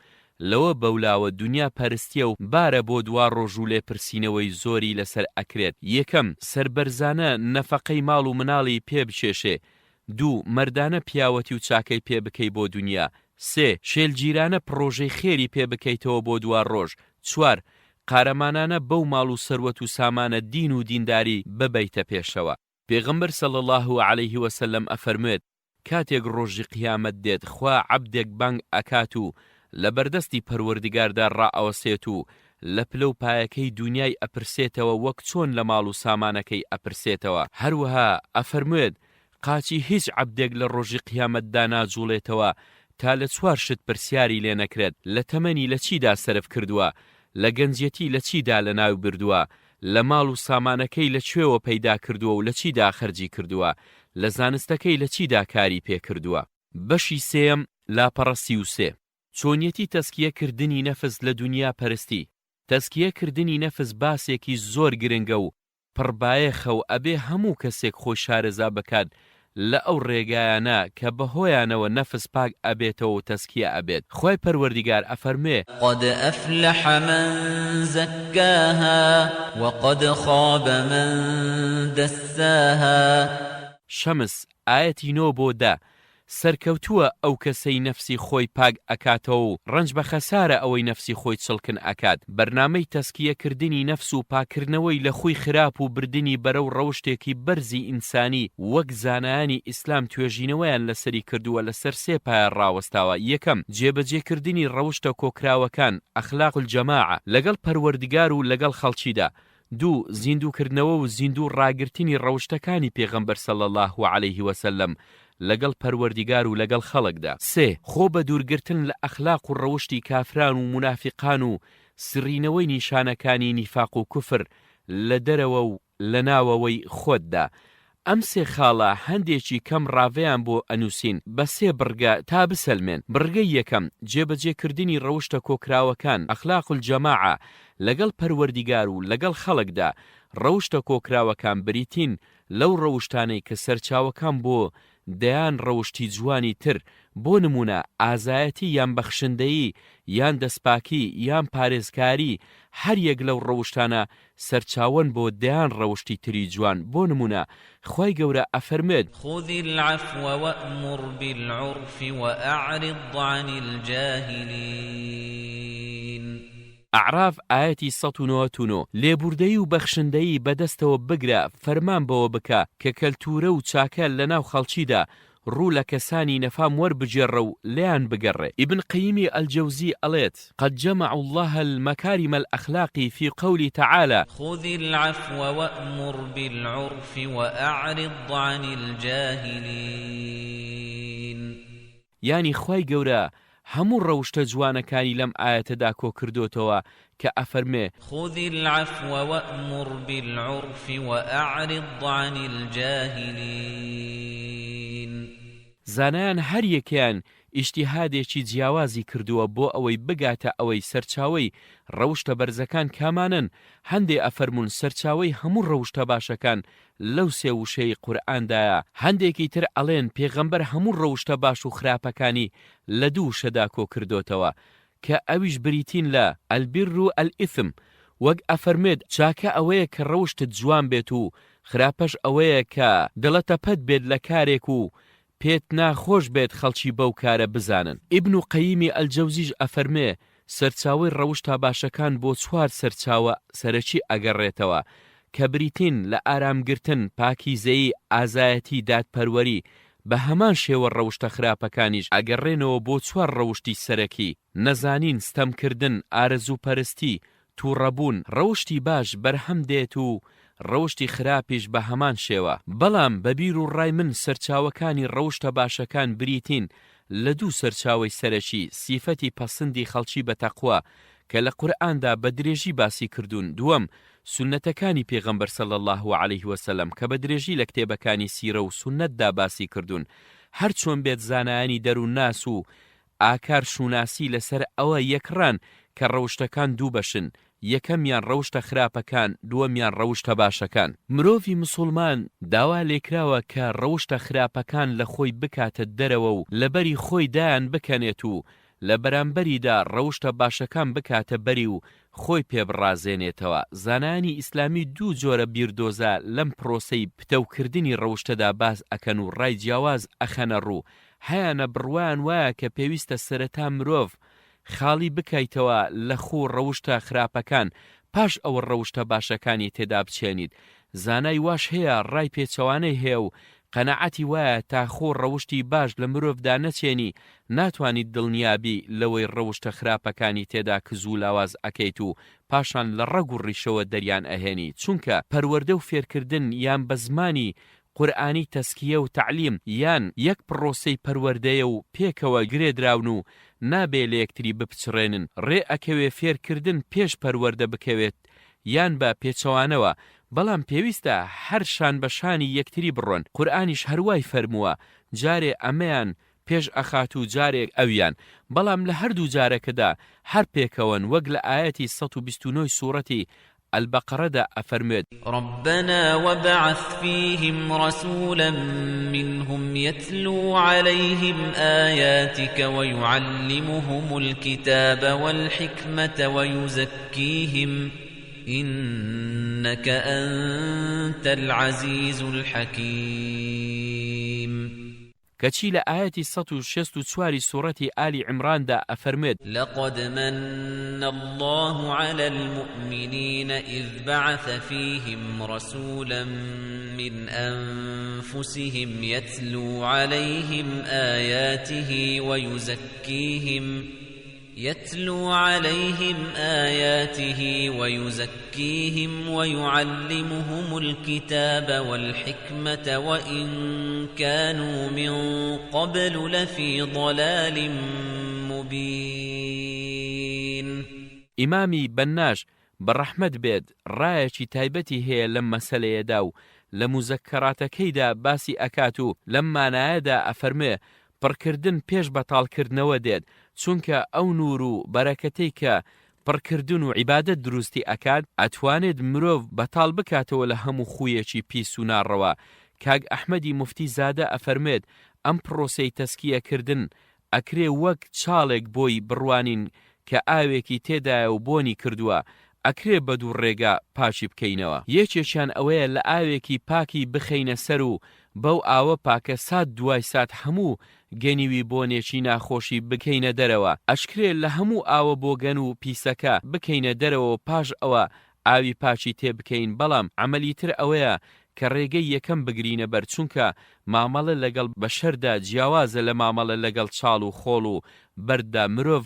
لەوە بەولاوە دنیا پەرستیە و بارە بۆ دوا ڕۆژ و لێپرسینەوەی زۆری لەسەر ئەکرێت. یەکەم سەربەرزانە نەفەقەی ماڵ و مناڵی پێ بچێشێ. 2 مەردانە پیاوەتی و چاکەی پێ بکەی بۆ دنیا. 3 شێلگیرانە پرۆژەی خێری پێ بکەیتەوە بۆ دوا ڕۆژ. 4 قارەمانانە بەو ماڵ و سەروەت و سامانە دین و دینداری ببەیتە پێشەوە. پێغەمبەر صلی الله علیه وسلم ئەفەرموێت کاتێک ڕۆژی قیامەت دێت خوا عەبدێک بانگ ئەکات و لە بەردەستی پەروەردگاردا ڕائەوەسێت و لە پلە و پایەکەی دنیای ئەپرسێتەوە وەک چۆن لە ماڵ و سامانەکەی ئەپرسێتەوە. هەروەها ئەفەرموێت قاچی هیچ عەبدێک لە ڕۆژی قیامەتدا ناجوڵێتەوە تا لە 4 شت پرسیاری لێ نەکرێت. لە تەمەنی لە چیدا سەرف کردووە، لە گەنجەتی لە چیدا لە ناو بردووە، لە ماڵ و سامانەکەی لە کوێوە پەیدا کردووە و لە چیدا خەرجی کردووە، لە زانستەکەی لە چیدا کاری پێ کردووە. بەشی سێم لاپەڕەسی و سێ چۆنیەتی تەسکیەکردنی نەفس لە دنیا پەرستی. تەسکیەکردنی نەفس باسێکی زۆر گرنگە و پڕبایەخە و ئەبێ هەموو کەسێک خۆی شارەزا بکات لە ئەو ڕێگایانە کە بەهۆیانەوە نەفس پاک ئەبێتەوە و تەسکیە ئەبێت. خوای پەروەردیگار ئەفەرمێ قد أفلح من زكاها وقد خاب من دساها. شەمس ئاەتی 9 بۆ 10 سەرکەوتووە ئەو کەسەی نەفسی خۆی پاک ئەکاتەوە و ڕەنج بە خەسارە ئەوەی نەفسی خۆی چڵکن ئەکات. بەرنامەی تەسکیەکردنی نەفس و پاکردنەوەی لە خوی خراپ و بردننی بەرەو ڕەوشتێکی بەرزی ئینسانی وەک زانایانی ئیسلام توێژینەوەیان لەسەری کردووە لەسەر 3 پایە ڕاوەستاوە. یەکەم جێبەجێکردنی ڕەوشتە کۆکراوەکان ئەخلاق الجەماعە لەگەڵ پەروەردگار و لەگەڵ خەڵکیدا. 2 زیندووکردنەوە و زیندوو ڕاگرتنی ڕەوشتەکانی پێغەمبەر صلی الله علیه وسلم لەگەڵ پەروەردیگار و لەگەڵ خەڵکدا. 3 خۆ بە دوورگرتن لە ئەخلاق و ڕەوشتی کافران و منافقان و سڕینەوەی نیشانەکانی نیفاق و کوفر لە دەرەوە و لە ناوەوەی خۆتدا. ئەم 3 خاڵە هەندێکی کەم ڕاوەیان بۆ ئەنووسین بە 3 بڕگە تا بسەلمێن. بڕگەی یەکەم جێبەجێکردنی ڕەوشتە کۆکراوەکان ئەخلاق الجەماعە لەگەڵ پەروەردیگار و لەگەڵ خەڵکدا. ڕەوشتە کۆکراوەکان بریتین لەو ڕەوشتانەی کە سەرچاوەکان بۆ دەیان ڕەوشتی جوانی تر، بۆ نمونە ئازایەتی یان بەخشندەیی یان دەستپاکی یان پارێزکاری. هەر یەک لەو ڕەوشتانە سەرچاوەن بۆ دەیان ڕەوشتی تری جوان. بۆ نمونە خوای گەورە ئەفەرمێت خذ العفو وأمر بالعرف وأعرض عن الجاهلين. ئەعراف ئاەتی 199 لێبوردەیی و بەخشندەیی بەدەستەوە بگرە فەرمان بەوە بکە کە کەلتورە و چاکە لەناو خەڵکیدا ڕوو لە کەسانی نەفام وەربگێڕە و لێیان بگەڕێ. ئیبن قەییمی ئەلجەوزی ئەڵێت قد جمع الله المكارم الأخلاق في قوله تعالى خذ العفو وأمر بالعرف وأعرض عن الجاهلين. یانی خوای گەورە هەموو ڕەوشتە جوانەکانی لەم ئاەتەدا کۆ کردوتەوە کە ئەفەرمێ خذ العفو وأمر بالعرف وأعرض عن الجاهلين. زانایان هەر یەکیان ئیجتیهادێکی جیاوازی کردووە بۆ ئەوەی بگاتە ئەوەی سەرچاوەی ڕەوشتە بەرزەکان کامانن. هەندێ ئەفەرمون سەرچاوەی هەموو ڕەوشتە باشەکان لەو 3 وشەی قورئاندایە. هەندێکی تر ئەڵێن پێغەمبەر هەموو ڕەوشتە باش و خراپەکانی لە 2 وشەدا کۆ کردوتەوە کە ئەویش بریتین لە ئەلبیر و ئەلئیثم. وەک ئەفەرمێت چاکە ئەوەیە کە ڕەوشتت جوان بێت و خراپەش ئەوەیە کە دڵەتە پەت بێت لە کارێک و پێت ناخۆش بێت خەڵکی بەو کارە بزانن. ئیبن قەییمی ئەلجەوزیش ئەفەرمێ سەرچاوەی ڕەوشتە باشەکان بۆ 4 سەرچاوە سەرەکی ئەگەڕێتەوە کە بریتین لە ئارامگرتن، پاکیزەیی، ئازایەتی، دادپەروەری، بە هەمان شێوە ڕەوشتە خراپەکانیش ئەگەڕێنەوە بۆ 4 ڕەوشتی سەرەکی: نەزانین، ستەمکردن، ئارەزووپەرستی، تووڕەبوون. ڕەوشتی باش بەرهەم دێت و ڕەوشتی خراپیش بە هەمان شێوە. بەڵام بەبیر و ڕای من سەرچاوەکانی ڕەوشتە باشەکان بریتین لە 2 سەرچاوەی سەرەکی: سیفەتی پەسەندی خەڵکی بە تەقوا کە لە قورئاندا بە درێژی باسی کردوون. دووەم، سونەتەکانی پێغەمبەر صلی الله علیه وسلم کە بە درێژی لە کتێبەکانی سیرە و سونەتدا باسی کردوون. هەر چۆن بێت زانایانی دەروونناس و ئاکار شوناسی لەسەر ئەوە یەکڕان کە ڕەوشتەکان 2 بەشن: یەکەمیان ڕەوشتە خراپەکان، دووەمیان ڕەوشتە باشەکان. مرۆڤی موسڵمان داوا لێکراوە کە ڕەوشتە خراپەکان لە خۆی بکاتە دەرەوە و لەبەری خۆی دایان بکەنێت و لە بەرامبەریدا ڕەوشتە باشەکان بکاتە بەری و خۆی پێبڕازێنێتەوە. زانانی ئیسلامی 2 جۆرە بیردۆزە لەم پرۆسەی پتەوکردنی ڕەوشتەدا باز ئەکەن و ڕای جیاواز ئەخەنە ڕوو. هەیانە بڕوایان وایە کە پێویستە سەرەتا مرۆڤ خاڵی بکەیتەوە لە خۆ ڕەوشتە خراپەکان پاش ئەوە ڕەوشتە باشەکانی تێدا بچێنیت. زانای واش هەیە، ڕای پێچەوانەی هەیە و قەنەعەتی وایە تا خۆ ڕەوشتی باش لە مرۆڤدا نەچێنی ناتوانیت دڵنیابی لەوەی ڕەوشتە خراپەکانی تێدا کزوو لاواز ئەکەیت و پاشان لە ڕەگ و ڕیشەوە دەریان ئەهێنی. چونکە پەروەردە و فێرکردن یان بە زمانی قورئانی تەسکیە و تعلیم یان یەک پرۆسەی پەروەردەیە و پێکەوە گرێدراون و نابێ لە یەکتری بپچڕێنن. ڕێ ئەکەوێ فێرکردن پێش پەروەردە بکەوێت یان بە پێچەوانەوە، بەڵام پێویستە هەر شان بە شانی یەکتری بڕۆن. قورئانیش هەروای فەرمووە جارێ ئەمەیان پێش ئەخات و جارێک ئەویان، بەڵام لە هەردوو جارەکەدا هەر پێکەوەن، وەک لە ئاەتی 129 سوورەتی البقرة أفرمت ربنا وبعث فيهم رسولا منهم يتلو عليهم آياتك ويعلمهم الكتاب والحكمة ويزكيهم إنك أنت العزيز الحكيم. كتشي لآيات 164 سورة آل عمران دا أفرمت لقد من الله على المؤمنين إذ بعث فيهم رسولا من أنفسهم يتلو عليهم آياته ويزكيهم ويعلمهم الكتاب والحكمة وإن كانوا من قبل لفي ضلال مبين. إمامي بناش بالرحمة بيد رايشي تايبتي هي لما سليداو لمذكراتكيدا باسي أكاتو لما نايدا أفرمي پڕکردن پێش بەتاڵکردنەوە دێت، چونکە ئەو نور و بەرەکەتەی کە پڕکردن و عیبادەت دروستی ئەکات ئەتوانێت مرۆڤ بەتاڵ بکاتەوە لە هەموو خویەکی پیس و ناڕەوە. کاگ ئەحمەدی موفتی زادە ئەفەرمێت ئەم پرۆسەی تەسکیەکردن ئەکرێ وەک چاڵێک بۆی بڕوانین کە ئاوێکی تێدایە و بۆنی کردووە، ئەکرێ بە دوو ڕێگا پاشی بکەینەوە. یەکێکیان ئەوەیە لە ئاوێکی پاکی بخەینە سەر و بەو ئاوە پاکە سات دوای سات هەموو گەنیوی بۆنێکی ناخۆشی بکەینە دەرەوە. ئەشکرێ لە هەموو ئاوە بۆگەن و پیسەکە بکەینە دەرەوە پاش ئەوە ئاوی پاچی تێ بکەین. بەڵام عملیتر ئەوەیە کە ڕێگەی یەکەم بگرینە بەر، چونکە مامەڵە لەگەڵ بەشەردا جیاوازە لە مامەڵە لەگەڵ چاڵ و خۆڵ و بەردا. مرۆڤ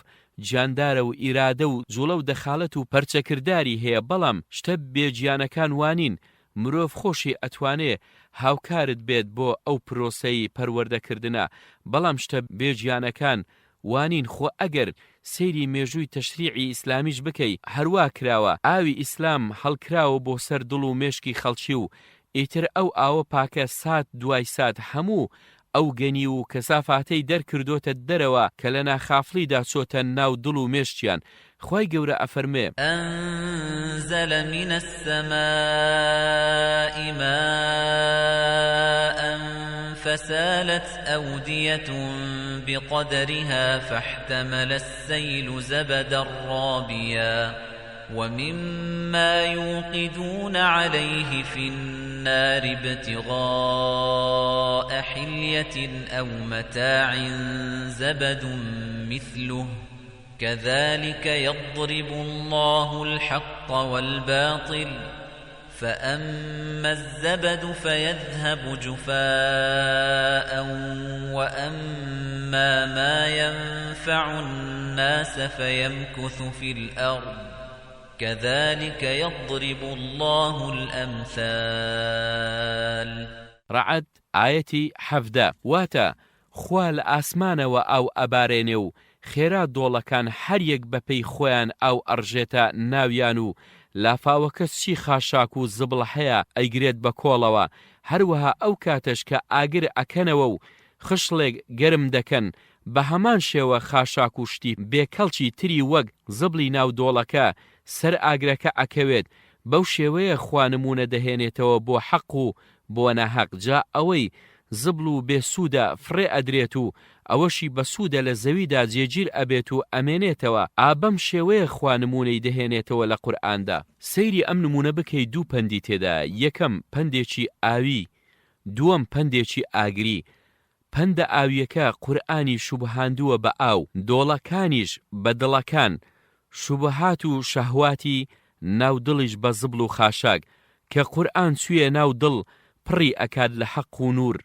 جاندارە و ئیرادە و جوڵە و دەخالەت و پەرچەکرداری هەیە، بەڵام شتە بێجیانەکان وانین. مرۆڤ خۆشی ئەتوانێ هاوکارت بێت بۆ ئەو پرۆسەی پەروەردەکردنە، بەڵام شتە بێجیانەکان وانین. خۆ ئەگەر سەیری مێژووی تەشریعی ئیسلامیش بکەی، هەروە کراوە ئاوی ئیسلام هەڵکراوە بۆ سەر دڵ و مێشکی خەڵکی و ئیتر ئەو ئاوە پاکە سات دوای سات هەموو ئەو گەنی و کەسافاتەی دەرکردۆتە دەرەوە کە لە ناخافلیدا چۆتە ناو دڵ و مێشتیان. خوای گەورە ئەفەرمێ أنزل من السماء ماء فسالت أودية بقدرها فاحتمل السيل زبدا رابيا ومما يوقدون عليه في النار النار ابتغاء حلية أو متاع زبد مثله كذلك يضرب الله الحق والباطل فأما الزبد فيذهب جفاء وأما ما ينفع الناس فيمكث في الأرض كذلك يضرب الله الأمثال. رعد آيەتی 17 واتە خوا لە ئاسمانەوە ئاو ئەبارێنێ و خێرا دۆڵەکان هەریەک بەپێی خۆیان ئاو ئەڕژێتە ناویان و لافاوەکە چی خاشاک و زبڵ هەیە ئەیگرێت بە کۆڵەوە هەروەها ئەو کاتەش کە ئاگر ئەکەنەوە و خشڵێک گەرم دەکەن بە هەمان شێوە خاشاک و شتی بێکەڵکی تری وەک زبڵی ناو دۆڵەکە سەر ئاگرەکە ئەکەوێت بەو شێوەیە خوا نمونە دەهێنێتەوە بۆ حەق و بۆ ناحەق جا ئەوەی زبڵ و بێسوودە فڕێ ئەدرێت و ئەوەشی بەسوودە لە زەویدا جێگیر ئەبێت و ئەمێنێتەوە ئابەم شێوەیە خوا نمونەی دەهێنێتەوە لە قورئاندا. سەیری ئەم نمونە بکەی دوو پەندی تێدا یەکەم پەندێکی ئاوی دووەم پەندێکی ئاگری. پەندە ئاویەکە قورئانی شوبهاندووە بە ئاو دۆڵەکانیش بە دڵەکان شوبهات و شەهواتی ناو دڵیش بە زبڵ و خاشاک کە قورئان چوویە ناو دڵ پڕی ئەکات لە حەق و نور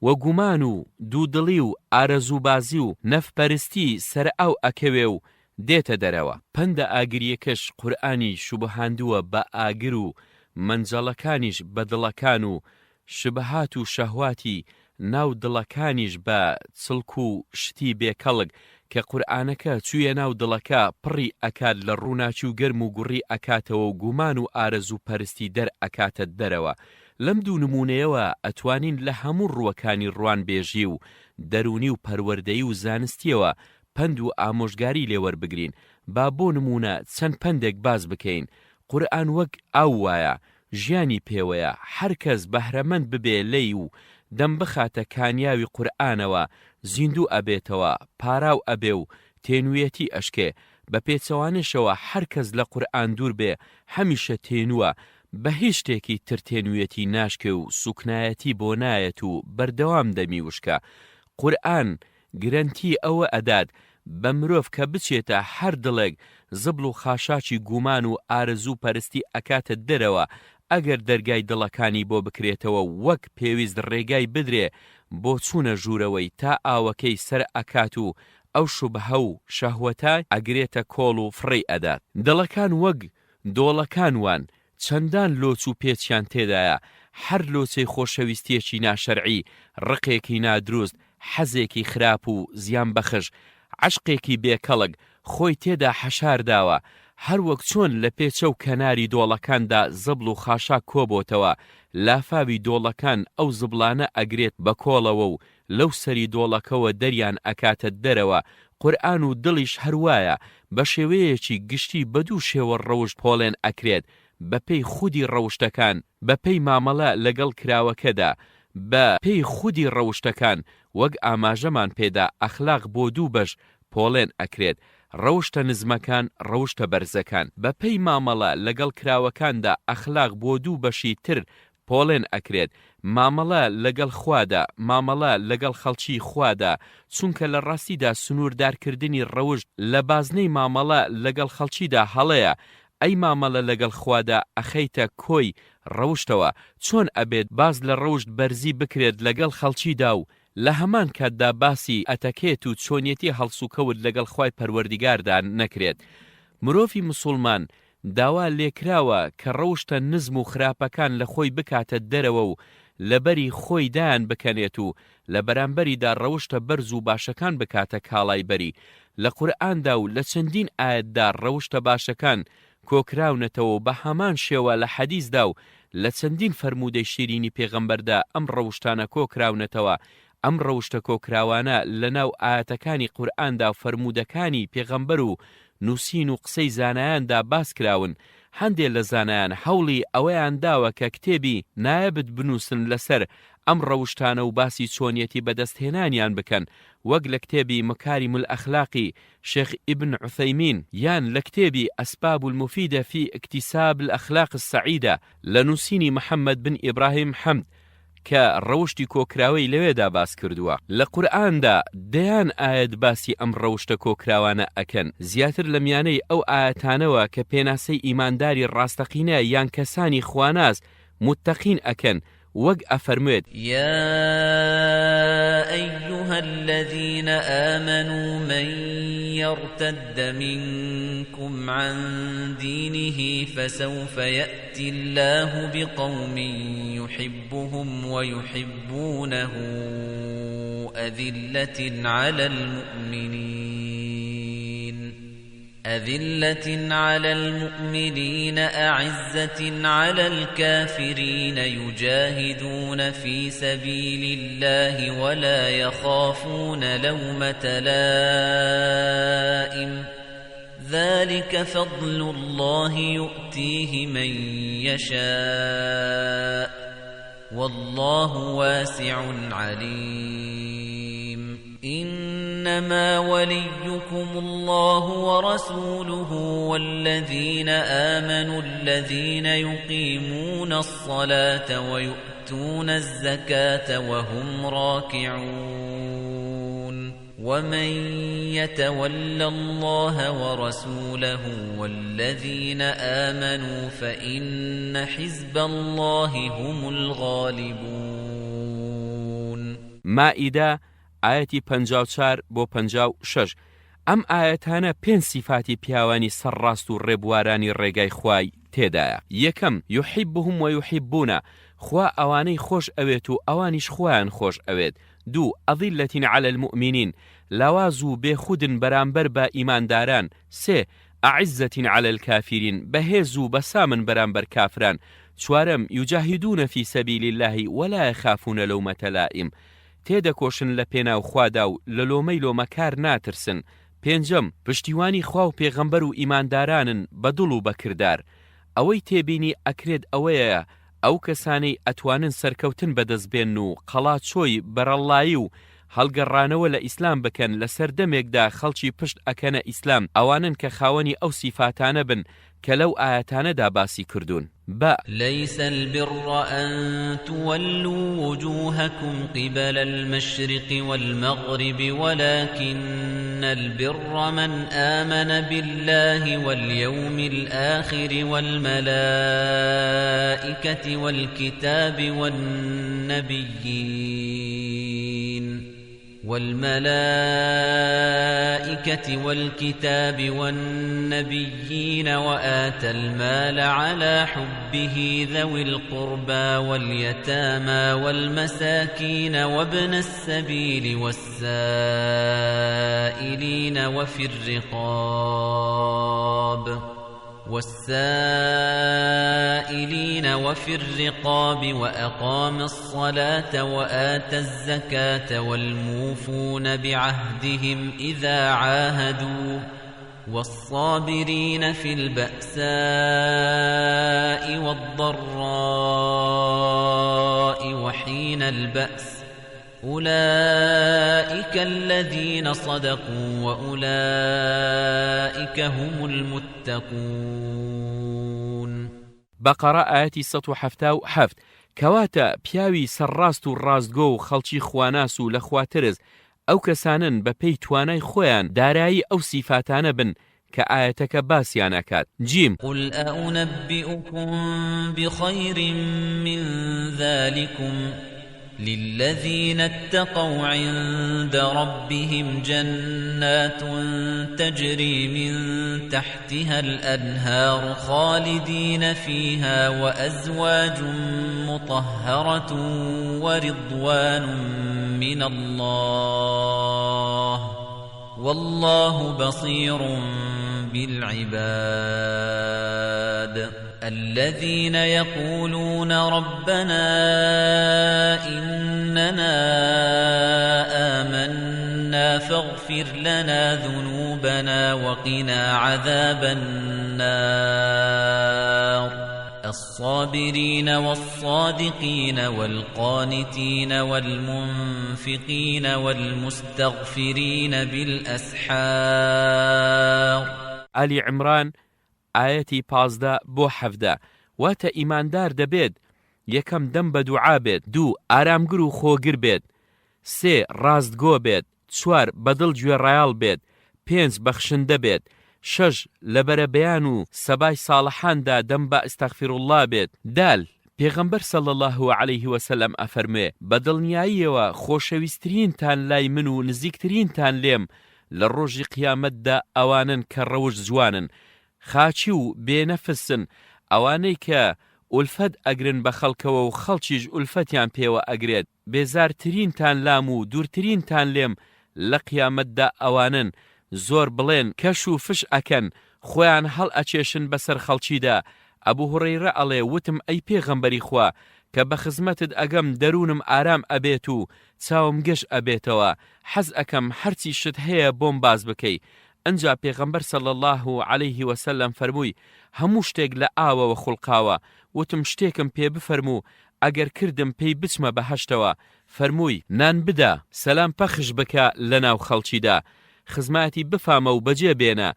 و گومان و دوودڵی و ئارەزووبازی و نەفپەرستی سەر ئاو ئەکەوێ و دێتە دەرەوە. پەندە ئاگریەکەش قورئانی شوبهاندووە بە ئاگر و منجەڵەکانیش بە دڵەکان و شبهات و شەهواتی ناو دڵەکانیش بە چڵک و شتی بێکەڵک کە قورئانەکە چوویە ناو دڵەکە پڕی ئەکات لە ڕووناچی و گەرم و گوڕی ئەکاتەوە و گومان و ئارەزوو پەرستی دەر ئەکاتە دەرەوە. لەم دوو نمونەیەوە ئەتوانین لە هەموو ڕووەکانی ڕوانبێژی و دەرونی و پەروەردەیی و زانستیەوە پند و ئامۆژگاری لێوەربگرین. با بۆ نمونە چەند پندێک باز بکەین. قورئان وەک ئاو وایە ژیانی پێوەیە هەر کەس بەهرەمەند ببێ لێی و دەم بخاتە کانیاوی قورئانەوە زیندوو ئەبێتەوە پاراو ئەبێ و تێنویەتی ئەشکێ بە پێچەوانشەوە هەر کەس لە قورئان دوور بێ هەمیشە تێنووە بە هیچ شتێکی تر تێنویەتی ناشکێ و سوکنایەتی بۆ نایەت و بەردەوام دەمی وشکە. قورئان گرنگی ئەوە ئەدات بە مرۆڤ کە بچێتە هەر دڵێک زبڵ و خاشاکی گومان و ئارەزوو پەرستی ئەکاتە دەرەوە ئەگەر دەرگای دڵەکانی بۆ بکرێتەوە وەک پێویست ڕێگای بدرێ بۆ چوونە ژوورەوەی تا ئاوەکەی سەر ئەکات و ئەو شوبهە و شەهوەتە ئەگرێتە کۆڵ و فڕی ئەدات. دڵەکان وەک دۆڵەکان وان چەندان لۆچ و پێچیان تێدایە هەر لۆچەی خۆشەویستیەکی ناشەرعی ڕقێکی نادروست حەزێکی خراپ و زیان بەخش عشقێکی بێکەڵک خۆی تێدا حەشار داوە هەر وەک چۆن لە پێچە و کەناری دۆڵەکاندا زبڵ و خاشاک کۆبۆتەوە لافاوی دۆڵەکان ئەو زبڵانە ئەگرێت بە کۆڵەوە و لەو سەری دۆڵەکەوە دەریان ئەکاتە دەرەوە. قورئان و دڵیش هەروایە بە شێوەیەکی گشتی بە دوو شێوە ڕەوشت پۆڵێن ئەکرێت بە پێی خودی ڕەوشتەکان بە پێی مامەڵە لەگەڵ کراوەکەدا بە پێی خودی ڕەوشتەکان وەک ئاماژەمان پێدا ئەخلاق بۆ دوو بەش پۆڵێن ئەکرێت ڕەوشتە نزمەکان ڕەوشتە بەرزەکان بە پێی مامەڵە لەگەڵ کراوەکاندا ئەخلاق بۆ دوو بەشی تر پۆڵێن ئەکرێت مامەڵە لەگەڵ خوادا مامەڵە لەگەڵ خەڵکی خوادا چونکە لە ڕاستیدا سنووردارکردنی ڕەوشت لە بازنەی مامەڵە لەگەڵ خەڵکیدا هەڵەیە ئەی مامەڵە لەگەڵ خوادا ئەخەیتە کۆی ڕەوشتەوە چۆن ئەبێت باز لە ڕەوشت بەرزی بکرێت لەگەڵ خەڵکیدا و لە هەمان کاتدا باسی ئەتەکێت و چۆنیەتی هەڵسوکەوت لەگەڵ خوای پەروەردیگاردا نەکرێت. مرۆڤی موسڵمان داوا لێکراوە کە ڕەوشتە نزم و خراپەکان لە خۆی بکاتە دەرەوە و لەبەری خۆی دایان بکەنێت و لە بەرامبەریدا ڕەوشتە بەرز و باشەکان بکاتە کاڵای بەری. لە قورئاندا و لە چەندین ئاەتدا ڕەوشتە باشەکان کۆکراونەتەوە و بە هەمان شێوە لە حەدیثدا و لە چەندین فەرموودەی شیرینی پێغەمبەردا ئەم ڕەوشتانە کۆکراونەتەوە. ئەم ڕەوشتە کۆکراوانە لە ناو ئاەتەکانی قورئاندا و فەرموودەکانی پێغەمبەر و نووسین و قسەی زانایاندا باس کراون هەندێک لە زانایان هەوڵی ئەوەیان داوە کە کتێبی نایەبت بنووسن لەسەر ئەم ڕەوشتانە و باسی چۆنیەتی بەدەستهێنانیان بکەن، وەک لە کتێبی مەکاریم الأخلاقی شێخ ئیبن عوثەیمین یان لە کتێبی ئەسباب المفیدە فی اکتساب الأخلاق السعیدە لە نووسینی محەممەد بن ئیبراهیم حەمد کە ڕەوشتی کۆکراوەی لەوێدا باس کردووە. لە قورئاندا دەیان ئاەت باسی ئەم ڕەوشتە کۆکراوانە ئەکەن، زیاتر لە میانەی ئەو ئاەتانەوە کە پێناسەی ئیمانداری ڕاستەقینە یان کەسانی خواناز متەقین ئەکەن، وەک ئەفەرموێت يا أيها الذين آمنوا من يرتد منكم عن دينه فسوف يأتي الله بقوم يحبهم ويحبونه أذلة على المؤمنين أعزة على الكافرين يجاهدون في سبيل الله ولا يخافون لومة لائم ذلك فضل الله يؤتيه من يشاء والله واسع عليم إنما وليكم الله ورسوله والذين آمنوا الذين يقيمون الصلاة ويؤتون الزكاة وهم راكعون ومن يتول الله ورسوله والذين آمنوا فإن حزب الله هم الغالبون. مائدة ئاەتی 54 بۆ 56. ئەم ئاەتانە 5 سیفاتی پیاوانی سەرڕاست و ڕێبوارانی ڕێگای خوای تێدایە. یەکەم یحبهم و یحبونە، خوا ئەوانەی خۆش ئەوێت و ئەوانیش خۆیان خۆش ئەوێت. 2 ئەذلة على المؤمنین، لاواز و بێخودن بەرامبەر بە ئیمانداران. 3 ئەعزة على الكافرین، بەهێز و بەسامن بەرامبەر کافران. 4 یجاهدون في سبيل الله ولا يخافون لومة لائم، تێدەکۆشن لە پێناو خوادا و لە لۆمەی لۆمەکار ناترسن. 5 پشتیوانی خوا و پێغەمبەر و ئیماندارانن بەدڵ و بەکردار. ئەوەی تێبینی ئەکرێت ئەوەیە ئەو کەسانەی ئەتوانن سەرکەوتن بەدەستبێن و قەڵاچۆی بەرەڵایی و هەڵگەڕانەوە لە ئیسلام بکەن، لە سەردەمێکدا خەڵکی پشت ئەکەنە ئیسلام، ئەوانن کە خاوەنی ئەو سیفاتانە بن کە لەو ئاەتانەدا باسی کردوون. ليس البر أن تولوا وجوهكم قبل المشرق والمغرب ولكن البر من آمن بالله واليوم الآخر والملائكة والكتاب والنبيين وآتى المال على حبه ذوي القربى واليتامى والمساكين وابن السبيل والسائلين وفي الرقاب وأقام الصلاة وآتى الزكاة والموفون بعهدهم إذا عاهدوا والصابرين في البأساء والضراء وحين البأس أولئك الذين صدقوا وأولئك هم المتقون. بقرة آياتي 177. كواتا پیاوی سەرڕاست و ڕاستگۆ و خەڵکی خواناس و لە خواترز ئەو کەسانن بە پێی توانای خۆیان دارایی ئەو سیفاتانە بن کە ئاەتەکە باسییان ئەکات. جیم قل أنبئكم بخير من ذلكم للذين اتقوا عند ربهم جنات تجري من تحتها الأنهار خالدين فيها وأزواج مطهرة ورضوان من الله والله بصير بالعباد. الذين يقولون ربنا إننا آمنا فاغفر لنا ذنوبنا وقنا عذاب النار الصابرين والصادقين والقانتين والمنفقين والمستغفرين بالأسحار. آلی عمران ئاەتی 15 بۆ 17 واتە ئیماندار دەبێت یەکەم دەم بە دوعا بێت، 2 ئارامگر و خۆگر بێت، 3 ڕاستگۆ بێت، 4 بەدڵ گوێڕایاڵ بێت، 5 بەخشندە بێت، 6 لەبەرە بەیان و سەبای ساڵحاندا دەم بە ئەستەغفیرولڵا بێت. دال پێغەمبەر صلی الله علیه وسلم ئەفەرمێ بە دڵنیاییەوە خۆشەویستترینتان لای من و نزیکترینتان لێم لە ڕۆژی قیامەتدا ئەوانن کە ڕەوش جوانن، خاچی و بێنەفسن، ئەوانەی کە ئولفەت ئەگرن بە خەڵکەوە و خەڵکیش ئولفەتیان پێوە ئەگرێت. بێزارترینتان لام و دوورترینتان لێم لە قیامەتدا ئەوانن زۆر بڵێن کەش و فش ئەکەن، خۆیان هەڵ ئەچێشن بەسەر خەڵکیدا. ئەبوو هورەیرە ئەڵێ وتم ئەی پێغەمبەری خوا کە بە خزمەتت ئەگەم دەروونم ئارام ئەبێت و چاوم گەش ئەبێتەوە، حەز ئەکەم هەرچی شت هەیە بۆم باز بکەی. ئەنجا پێغەمبەر صلی الله علیه وسلم فەرمووی هەموو شتێک لە ئاوەوە خوڵقاوە. وتم شتێکم پێ بفەرموو ئەگەر کردم پێی بچمە بەهەشتەوە. فەرمووی نان بدە، سەلام پەخش بکە لە ناو خەڵکیدا، خزماتی بفامە و بەجێ بێنە،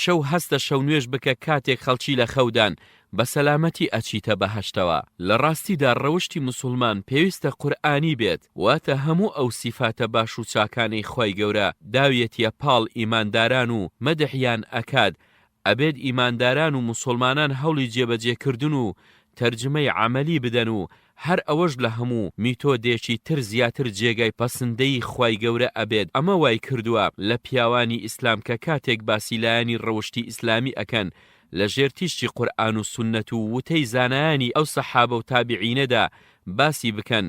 شەو هەستە شەو نوێژ بکە کاتێک خەڵکی لە خەودان، بە سەلامەتی ئەچیتە بەهەشتەوە. لە ڕاستیدا ڕەوشتی موسڵمان پێویستە قورئانی بێت، واتە هەموو ئەو سیفاتە باش و چاکانەی خۆی گەورە داویەتیە پاڵ ئیمانداران و مەدحیان ئەکاد، ئەبێت ئیمانداران و موسڵمانان هەوڵی جێبەجێکردن و تەرجمەی عەمەلی بدەن و هەر ئەوەش لە هەموو میتۆدێکی تر زیاتر جێگای پەسەندەی خی گەورە ئەبێت. ئەمە وای کردووە لە پیاوانی ئیسلام کە کاتێک باسی لایەنی ڕەوشتی ئیسلامی ئەکەن لە ژێر تیشتی قورئان و سونەت و وتەی زانایانی ئەو سەحابە و تابعینەدا باسی بکەن،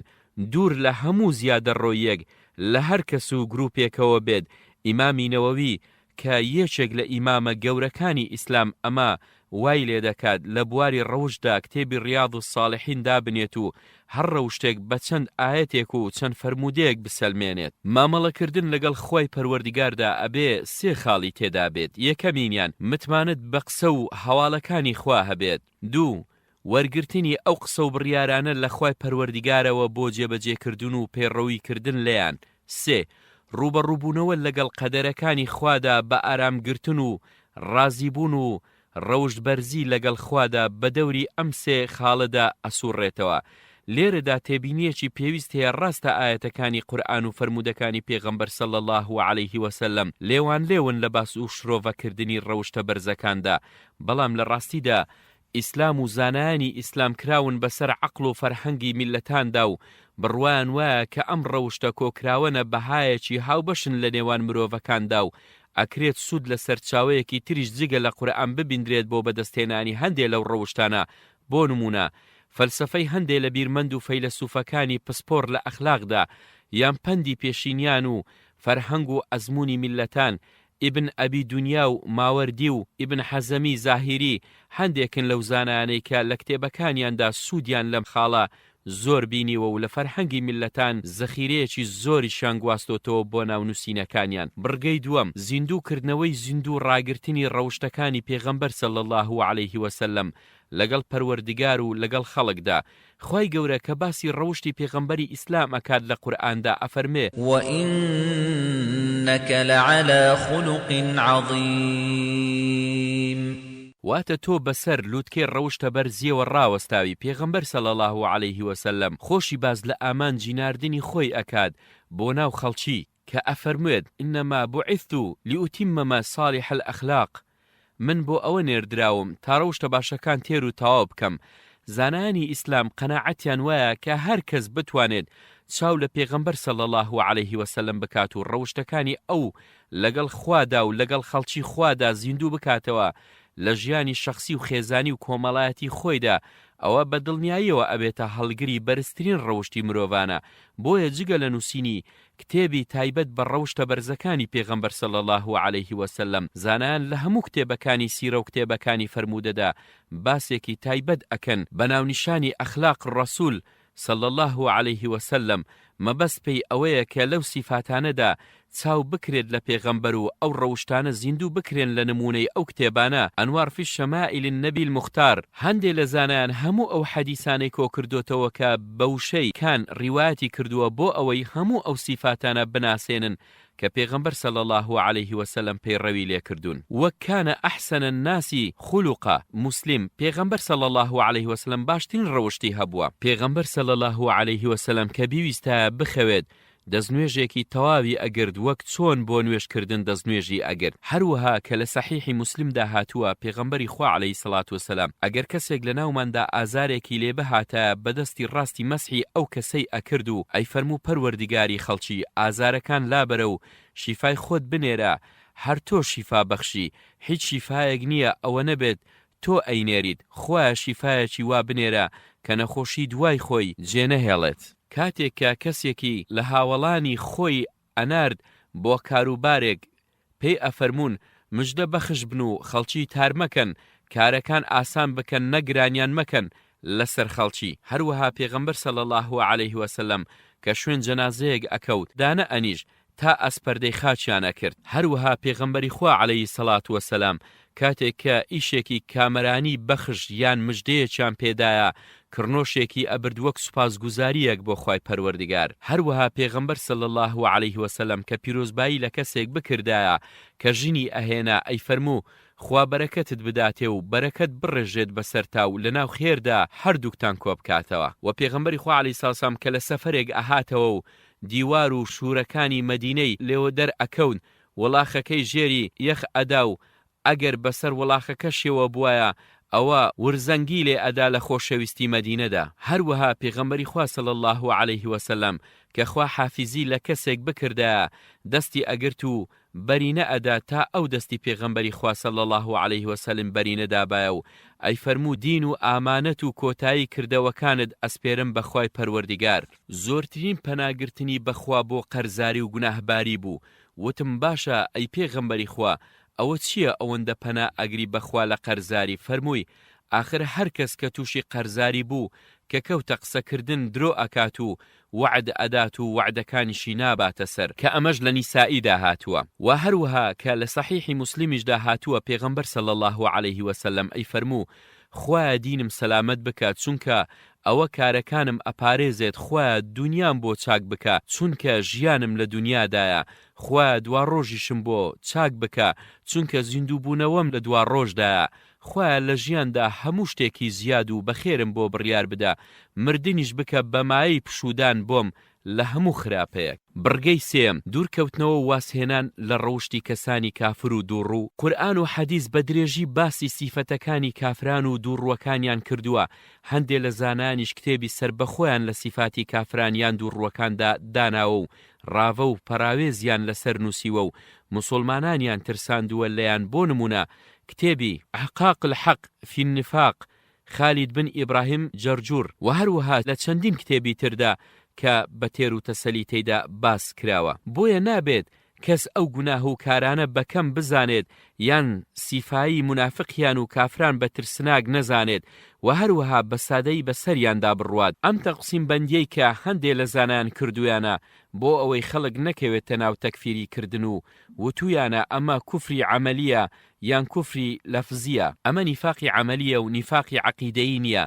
دوور لە هەموو زیادە ڕۆیەک لە هەر کەس و گروپێکەوە بێت. ئیمامی نەوەوی کە یەکێک لە ئیمامە گەورەکانی ئیسلام ئەمە وای لێ دەکات لە بواری ڕەوشدا کتێبی ڕیاض الصالحین دابنێت و هەر ڕەوشتێک بە چەند ئاەتێک و چەند فەرمودەیەک بسەلمێنێت. مامەڵەکردن لەگەڵ خۆی پەروەردیگاردا ئەبێ 3 خاڵی تێدا بێت. یەکەمینیان متمانت بە قسە و هەواڵەکانی خوا هەبێت. 2 وەرگرتنی ئەو قسە و بڕیارانە لە خۆی پەروەردیگارەوە بۆ جێبەجێکردن و پێڕەویکردن لێیان. 3 ڕوبەڕووبوونەوە لەگەڵ قەدەرەکانی خوادا بە ئارامگرتن و ڕازیبوون و ڕەوشت بەرزی لەگەڵ خوادا بە دەوری ئەم 3 خاڵەدا ئەسوڕێتەوە. لێرەدا تێبینیەکی پێویست هەیە ڕاستە ئاەتەکانی قورئان و فەرمودەکانی پێغەمبەر صلی الله علیه وسلم لێوان لێون لە باس و شرۆڤەکردنی ڕەوشتە بەرزەکاندا، بەڵام لە ڕاستیدا ئیسلام و زانایانی ئیسلام کراون بەسەر عەقڵ و فەرهەنگی میلەتاندا و بڕوایان وایە کە ئەم ڕەوشتە کۆکراوەنە بەهایەکی هاوبەشن لە نێوان مرۆڤەکاندا و ئەکرێت سوود لە سەرچاوەیەکی تریش جگە لە قورئان ببیندرێت بۆ بەدەستێنانی هەندێک لەو ڕەوشتانە. بۆ نمونە فەلسەفەی هەندێک لە بیرمەند و فەیلسوفەکانی پسپۆر لە ئەخلاقدا یان پەندی پێشینیان و فەرهەنگ و ئەزموونی میلەتان ئیبن ئەبی دونیا و ماوەردی و ئیبن حەزەمی زاهیری هەندێکن لەو زانایانەی کە لە کتێبەکانیاندا سوودیان لەم خاڵە زۆر بینیوە و لە فەرهەنگی میلەتان زەخیرەیەکی زۆری شانگواستۆتەوە بۆ ناونووسینەکانیان. بڕگەی دووەم زیندووکردنەوەی زیندوو ڕاگرتنی ڕەوشتەکانی پێغەمبەر صلی الله علیه وسلم لەگەڵ پەروەردیگار و لەگەڵ خەڵکدا. خی گەورە کە باسی ڕەوشتی پێغەمبەری ئیسلام ئەکات لە قورئاندا ئەفەرمێ وَإِنَّكَ لَعَلَى خُلُقٍ عَظِيمٍ. واتە تۆ بەسەر لووتکەی ڕەوشتە بەرزیەوە ڕاوەستاوی. پێغەمبەر صلی الله علیه وسلم خۆشی باز لە ئامانجی ناردنی خۆی ئەکات بۆ ناو خەڵکی کە ئەفەرموێت ئینەما بوعثت لئوتیممە صالح الأخلاق، من بۆ ئەوە نێردراوم تا ڕەوشتە باشەکان تێر و تەواو بکەم. زانایانی ئیسلام قەناعەتیان وایە کە هەر کەس بتوانێت چاو لە پێغەمبەر صلی الله علیه وسلم بکات و ڕەوشتەکانی ئەو لەگەڵ خوادا و لەگەڵ خەڵکی خوادا زیندوو بکاتەوە لە ژیانی شخصی و خێزانی و کۆمەڵایەتی خۆیدا، ئەوە بە دڵنیاییەوە ئەبێتە هەڵگری بەرزترین ڕەوشتی مرۆڤانە. بۆیە جگە لە نووسینی کتێبی تایبەت بە ڕەوشتە بەرزەکانی پێغەمبەر صلی الله علیه وسلم زانایان لە هەموو کتێبەکانی سیرە و کتێبەکانی فەرمودەدا باسێکی تایبەت ئەکەن بە ناونیشانی ئەخلاق ڕەسوول صلى الله عليه وسلم مەبەست پێی ئەوەیە کە لەو سیفاتانەدا چاو بکرێت لە پێغەمبەر و ئەو ڕەوشتانە زیندوو بکرێن لە نمونەی ئەو کتێبانە ئەنوار فی الشەمائل النەبی المختار. هەندێک لە زانایان هەموو ئەو حەدیسانەی کۆ کردوتەوە کە بەوشەی کان ڕیواەتی کردووە بۆ ئەوەی هەموو ئەو سیفاتانە بناسێنن کە پێغەمبەر صلی الله عليه وسلم پەیڕەوی لێ کردوون. وەکانە ئەحسن الناس خلقا مسلم پێغەمبەر صلی الله عليه وسلم باشترین ڕەوشتی هەبووە. پێغەمبەر صلی الله عليه وسلم کە بیویستە بخەوێت دەستنوێژێکی تەواوی ئەگرد وەک چۆن بۆ نوێژکردن دەستنوێژی ئەگرد. هەروەها کە لە سەحیحی مسلمدا هاتووە پێغەمبەری خوا عەلەیهی سەڵات وسەلام ئەگەر کەسێک لە ناوماندا ئازارێکی لێ بهاتە بەدەستی ڕاستی مەسحی ئەو کەسەی ئەکرد و ئەیفەرموو پەروەردگاری خەڵکی ئازارەکان لابەرە و شیفای خۆت بنێرە، هەر تۆ شیفا بەخشی، هیچ شیفایەک نییە ئەوە نەبێت تۆ ئەینێریت، خوایە شیفایەکی وا بنێرە کە نەخۆشی دوای خۆی جێنەهێڵێت. کاتێک کە کەسێکی لە هاوڵانی خۆی ئەنارد بۆ کاروبارێک پێی ئەفەرمونون مژدە بەخش بن و خەڵکی تار مەکەن، کارەکان ئاسان بکەن نەگرانیان مەکەن لەسەر خەڵکی. هەروەها پێغەمبەر صلی الله عليه وسلم کە شوێن جەنازەیەک ئەکەوت دانە ئەنیش تا ئەسپەردەی خاچیان ئەکرد. هەروەها پێغەمبەری خوا عەلەیهی سەڵات وسەلام کاتێک کە ئیشێکی کامەرانی بەخش یان مژدەیەکیان پێدایە کڕنۆشێکی ئەبرد وەک سوپاسگوزاریەک بۆ خوای پەروەردگار. هەروەها پێغەمبەر صلی الله عليه وسلم کە پیرۆزبایی لە کەسێک بکردایە کە ژینی ئەهێنا ئەیفەرموو خوا بەرەکەتت بداتێ و بەرەکەت بڕێژێت بەسەر تاو لەناو خێردا هەردووکتان کۆ بکاتەوە. و پێغەمبەری خوا عەلەیهی سەڵام کە لە سەفەرێک ئەهاتەوە و دیوار و شوورەکانی مەدینەی لێوە دەرئەکەون وڵاخەکەی ژێری یەخ ئەدا و ئەگەر بەسەر وڵاخەکە شێوە بوایە ئەوە ورزەنگی لێ ئەدا لە خۆشەویستی مەدینەدا. هەروەها پێغەمبەری خوا صلی الله عليه وسلم کە خوا حافیزی لە کەسێک بکردایە دەستی ئەگرت و بەرینە ئەدا تا ئەو دەستی پێغەمبەری خوا صلی الله عليه وسلم بەرینە دابایە و ئەیفەرموو دین و ئامانەت و کۆتایی کردەوەکانت ئەسپێرم بە خوای پەروەردگار. زۆرترین پەناگرتنی بەخوا بۆ قەرزاری و گوناهباری بوو. وتم باشە ئەی پێغەمبەری خوا ئەوە چییە ئەوەندە پەنا ئەگری بەخوا لە قەرزاری؟ فەرمووی ئاخر هەر کەس کە تووشی قەرزاری بوو کە کەوتە قسەکردن درۆ ئەکات و وعد ئەدات و وعدەکانیشی ناباتە سەر کە ئەمەش لە نیسائیدا هاتووە. و هەروەها کە لە سەحیحی مسلمیشدا هاتووە پێغەمبەر صلی الله عليه وسلم ئەیفەرموو خوایە دینم سەلامەت بکات چونکە ئەوە کارەکانم ئەپارێزێت، خوایە دونیام بۆ چاک بکە چونکە ژیانم لە دنیادایە، خوایە دوا ڕۆژیشم بۆ چاک بکە چونکە زیندوو بوونەوەم لە دوا ڕۆژدایە، خوایە لە ژیاندا هەموو شتێکی زیاد و بەخێرم بۆ بڕیار بدە، مردنیش بکە بەمایی پشودان بۆم لە هەموو خراپەیەک. بڕگەی سێم دوورکەوتنەوە واسهێنان لە ڕەوشتی کەسانی کافر و دووڕوو. قورئان و حەدیث بە درێژی باسی سیفەتەکانی کافران و دووڕوەکانیان کردووە. هەندێک لە زانانیش کتێبی سربەخۆیان لە سیفاتی کافرانیان دووڕوەکاندا داناوە و ڕاوە و پەراوێزیان لەسەر نووسیوە و مسلمانانیان ترساندووە لەیان. بۆ نمونە کتێبی احقاق الحق في النفاق خالد بن ئیبراهیم جەرجور و هەروەها لە چەندین کتێبی تردا کە بە تێر و تەسەلی تێیدا باس کراوە. بۆیە نابێت کەس ئەو گوناه و کارانە بەکەم بزانێت یان سیفایی منافقیان و کافران بە ترسناک نەزانێت و هەروەها بە سادەی بەسەریاندا بڕوات. ئەم تەقسیم بەندیەی کە هەندێک لە زانایان کردویانە بۆ ئەوەی خەڵک نەکەوێتە ناو تەکفیری کردن و وتویانە ئەمە کوفری عەمەلیە یان کوفری لەفزیە. ئەمە نیفاقی عەمەلیە و نیفاقی عەقیدەیی نییە.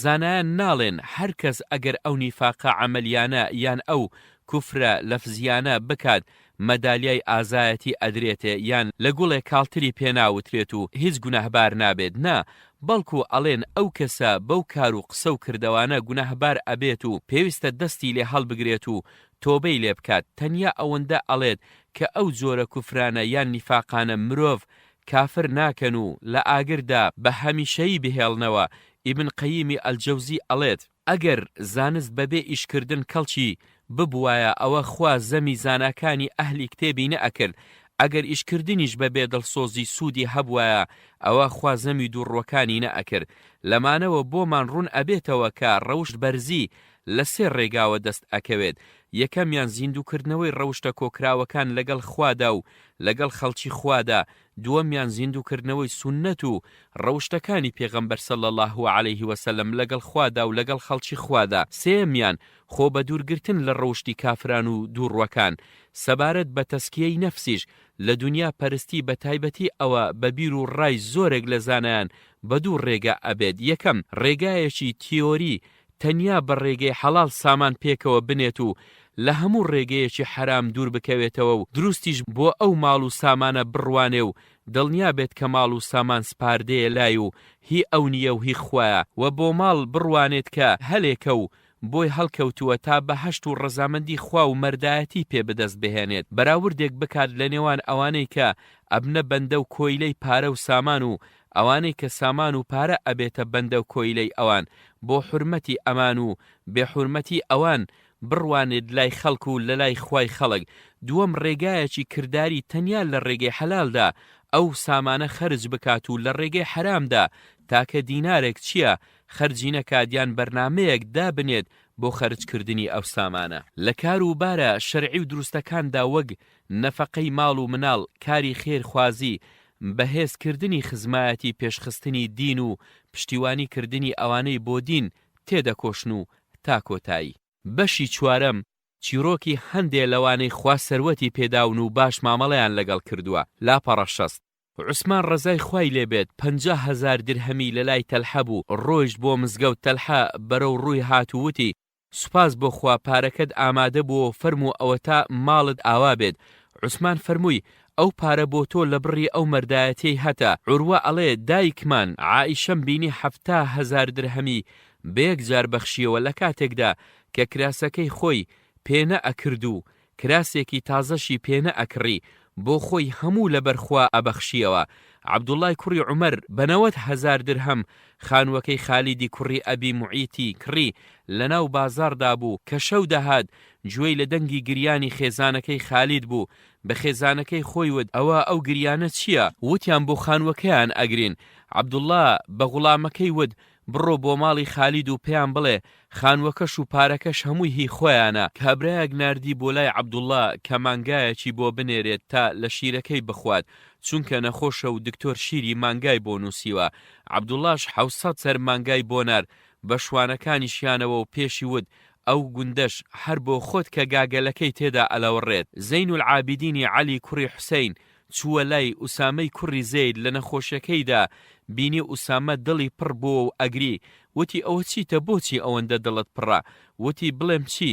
زانایان ناڵێن هەر کەس ئەگەر ئەو نیفاقە عەمەلیانە یان ئەو کوفرە لەفزیانە بکات مەدالیای ئازایەتی ئەدرێتێ یان لە گوڵێ کاڵتری پێناوترێت و هیچ گوناهبار نابێت. نا بەڵکو ئەڵێن ئەو کەسە بەو کار و قسە و کردەوانە گوناهبار ئەبێت و پێویستە دەستی لێ هەڵبگرێت و تۆبەی لێ بکات. تەنیا ئەوەندە ئەڵێت کە ئەو جۆرە کوفرانە یان نیفاقانە مرۆڤ کافر ناکەن و لە ئاگردا بە هەمیشەیی بهێڵنەوە. ئیبن قەییمی ئەلجەوزی ئەڵێت ئەگەر زانست بەبێ ئیشکردن کەڵکی ببوایە ئەوە خوا زەمی زاناکانی ئەهلی کتێبی نەئەکرد. ئەگەر ئیشکردنیش بەبێ دڵسۆزی سوودی هەبوایە ئەوە خوا زەمی دووڕوەکانی نەئەکرد. لەمانەوە بۆمان ڕوون ئەبێتەوە کە ڕەوشت بەرزی لە سێ ڕێگاوە دەست ئەکەوێت. یەکەمیان زیندووکردنەوەی ڕەوشتە کۆکراوەکان لەگەڵ خوادا و لەگەڵ خەڵکی خوادا، دووەمیان زیندووکردنەوەی سونەت و ڕەوشتەکانی پێغەمبەر صلی الله علیه وسلم لەگەڵ خوادا و لەگەڵ خەڵکی خوادا، سێمیان خۆ بە دوورگرتن لە ڕەوشتی کافران و دووڕوەکان. سەبارەت بە تەسکیەی نەفسیش لە دنیا پەرستی بە تایبەتی ئەوە بە بیر و ڕای زۆرێک لە زانایان بە دوو ڕێگە ئەبێت. یەکەم ڕێگایەکی تیۆری تەنیا بە ڕێگەی حەڵال سامان پێکەوە بنێت و لە هەموو ڕێگەیەکی حرام دوور بکەوێتەوە و دروستیش بۆ ئەو ماڵ و سامانە بڕوانێ و دڵنیا بێت کە ماڵ و سامان سپاردەیە لای و هی ئەو نییە و هی خوایە، و بۆ ماڵ بڕوانێت کە هەلێکە و بۆی هەڵکەوتووە تا بە هەشت و ڕەزامەندی خوا و مەردایەتی پێ بدەست بهێنێت. بەراوردێک بکات لە نێوان ئەوانەی کە ئەبنە بەندە و کۆیلەی پارە و سامان و ئەوانەی کە سامان و پارە ئەبێتە بەندە و کۆیلەی ئەوان، بۆ حورمەتی ئەمان و بێحورمەتی ئەوان بڕوانێت لای خەڵک و لە لای خوای خەڵک. دووەم ڕێگایەکی کردداری تەنیا لە ڕێگەی حەلالدا ئەو سامانە خەرج بکات و لە ڕێگەی حرامدا تاکە دینارێک چییە خەرجی نەکاتیان بەرنامەیەک دابنێت بۆ خەرجکردنی ئەو سامانە. لە کار و بارە شەرعی و دروستەکاندا وەک نەفەقەی ماڵ و مناڵ، کاری خێرخوازی، بەهێزکردنی خزمایەتی پێشخستنی دین و پشتیوانیکردنی ئەوانەی بۆ دین تێدەکۆشن و تا کۆتایی. بەشی چوارەم چیرۆکی هەندێ لەوانەی خوا سەروەتی پێداون و باش مامەڵەیان لەگەڵ کردووە. لاپەڕە 60 عوسمان ڕەزای خوای لێبێت 50,000 درهەمی لە لای تەلحە بوو، ڕۆیشت بۆ مزگەوت. تەلحە بەرەو ڕووی هاتووتی سوپاس بۆ خوا، پارەکەت ئامادە بووە، فەرموو ئەوە تا ماڵت ئاوا بێت. عوسمان فەرمووی ئەو پارە بۆ تۆ لە بڕی ئەو مەردایەتی هەتە. عوروە ئەڵێ دایکمان عائیشەم بینی 70,000 درهەمی بەیەک جار بەخشیەوە لە کاتێکدا کە کراسەکەی خۆی پێنە ئەکرد و کراسێکی تازەشی پێنە ئەکڕی، بۆ خۆی هەموو لە بەرخوا ئەبەخشیەوە. عەبدوڵای کوڕی عومەر بە 90,000 درهەم خانوەکەی خالیدی کوڕی ئەبی موعیتی کڕی لەناو بازاردا بوو کە شەو دەهات گوێی لە دەنگی گریانی خێزانەکەی خالید بوو. بە خێزانەکەی خۆی وت ئەوە ئەو گریانە چییە؟ وتیان بۆ خانوەکەیان ئەگرین. عەبدوڵا بە غوڵامەکەی وت بڕۆ بۆ ماڵی خالید و پێیان بڵێ خانوەکەش و پارەکەش هەمووی هی خۆیانە. کابرایەک ناردی بۆ لای عەبدوڵا کە مانگایەکی بۆ بنێرێت تا لە شیرەکەی بخوات، چونکە نەخۆشە و دکتۆر شیری مانگای بۆ نووسیوە. عەبدوڵاش 700 سەر مانگای بۆ نار بە شوانەکانیشیانەوە و پێشی وت ئەو گوندەش هەر بۆ خۆت کە گاگەلەکەی تێدا ئەلەوڕێت. زەین العابدینی عەلی کوڕی حوسەین چووە لای ئوسامەی کوڕی زەید لە نەخۆشیەکەیدا، بینی ئوسامە دڵی پڕ بووە و ئەگری. وتی ئەوە چیتە، بۆچی ئەوەندە دڵت پڕە؟ وتی بڵێم چی،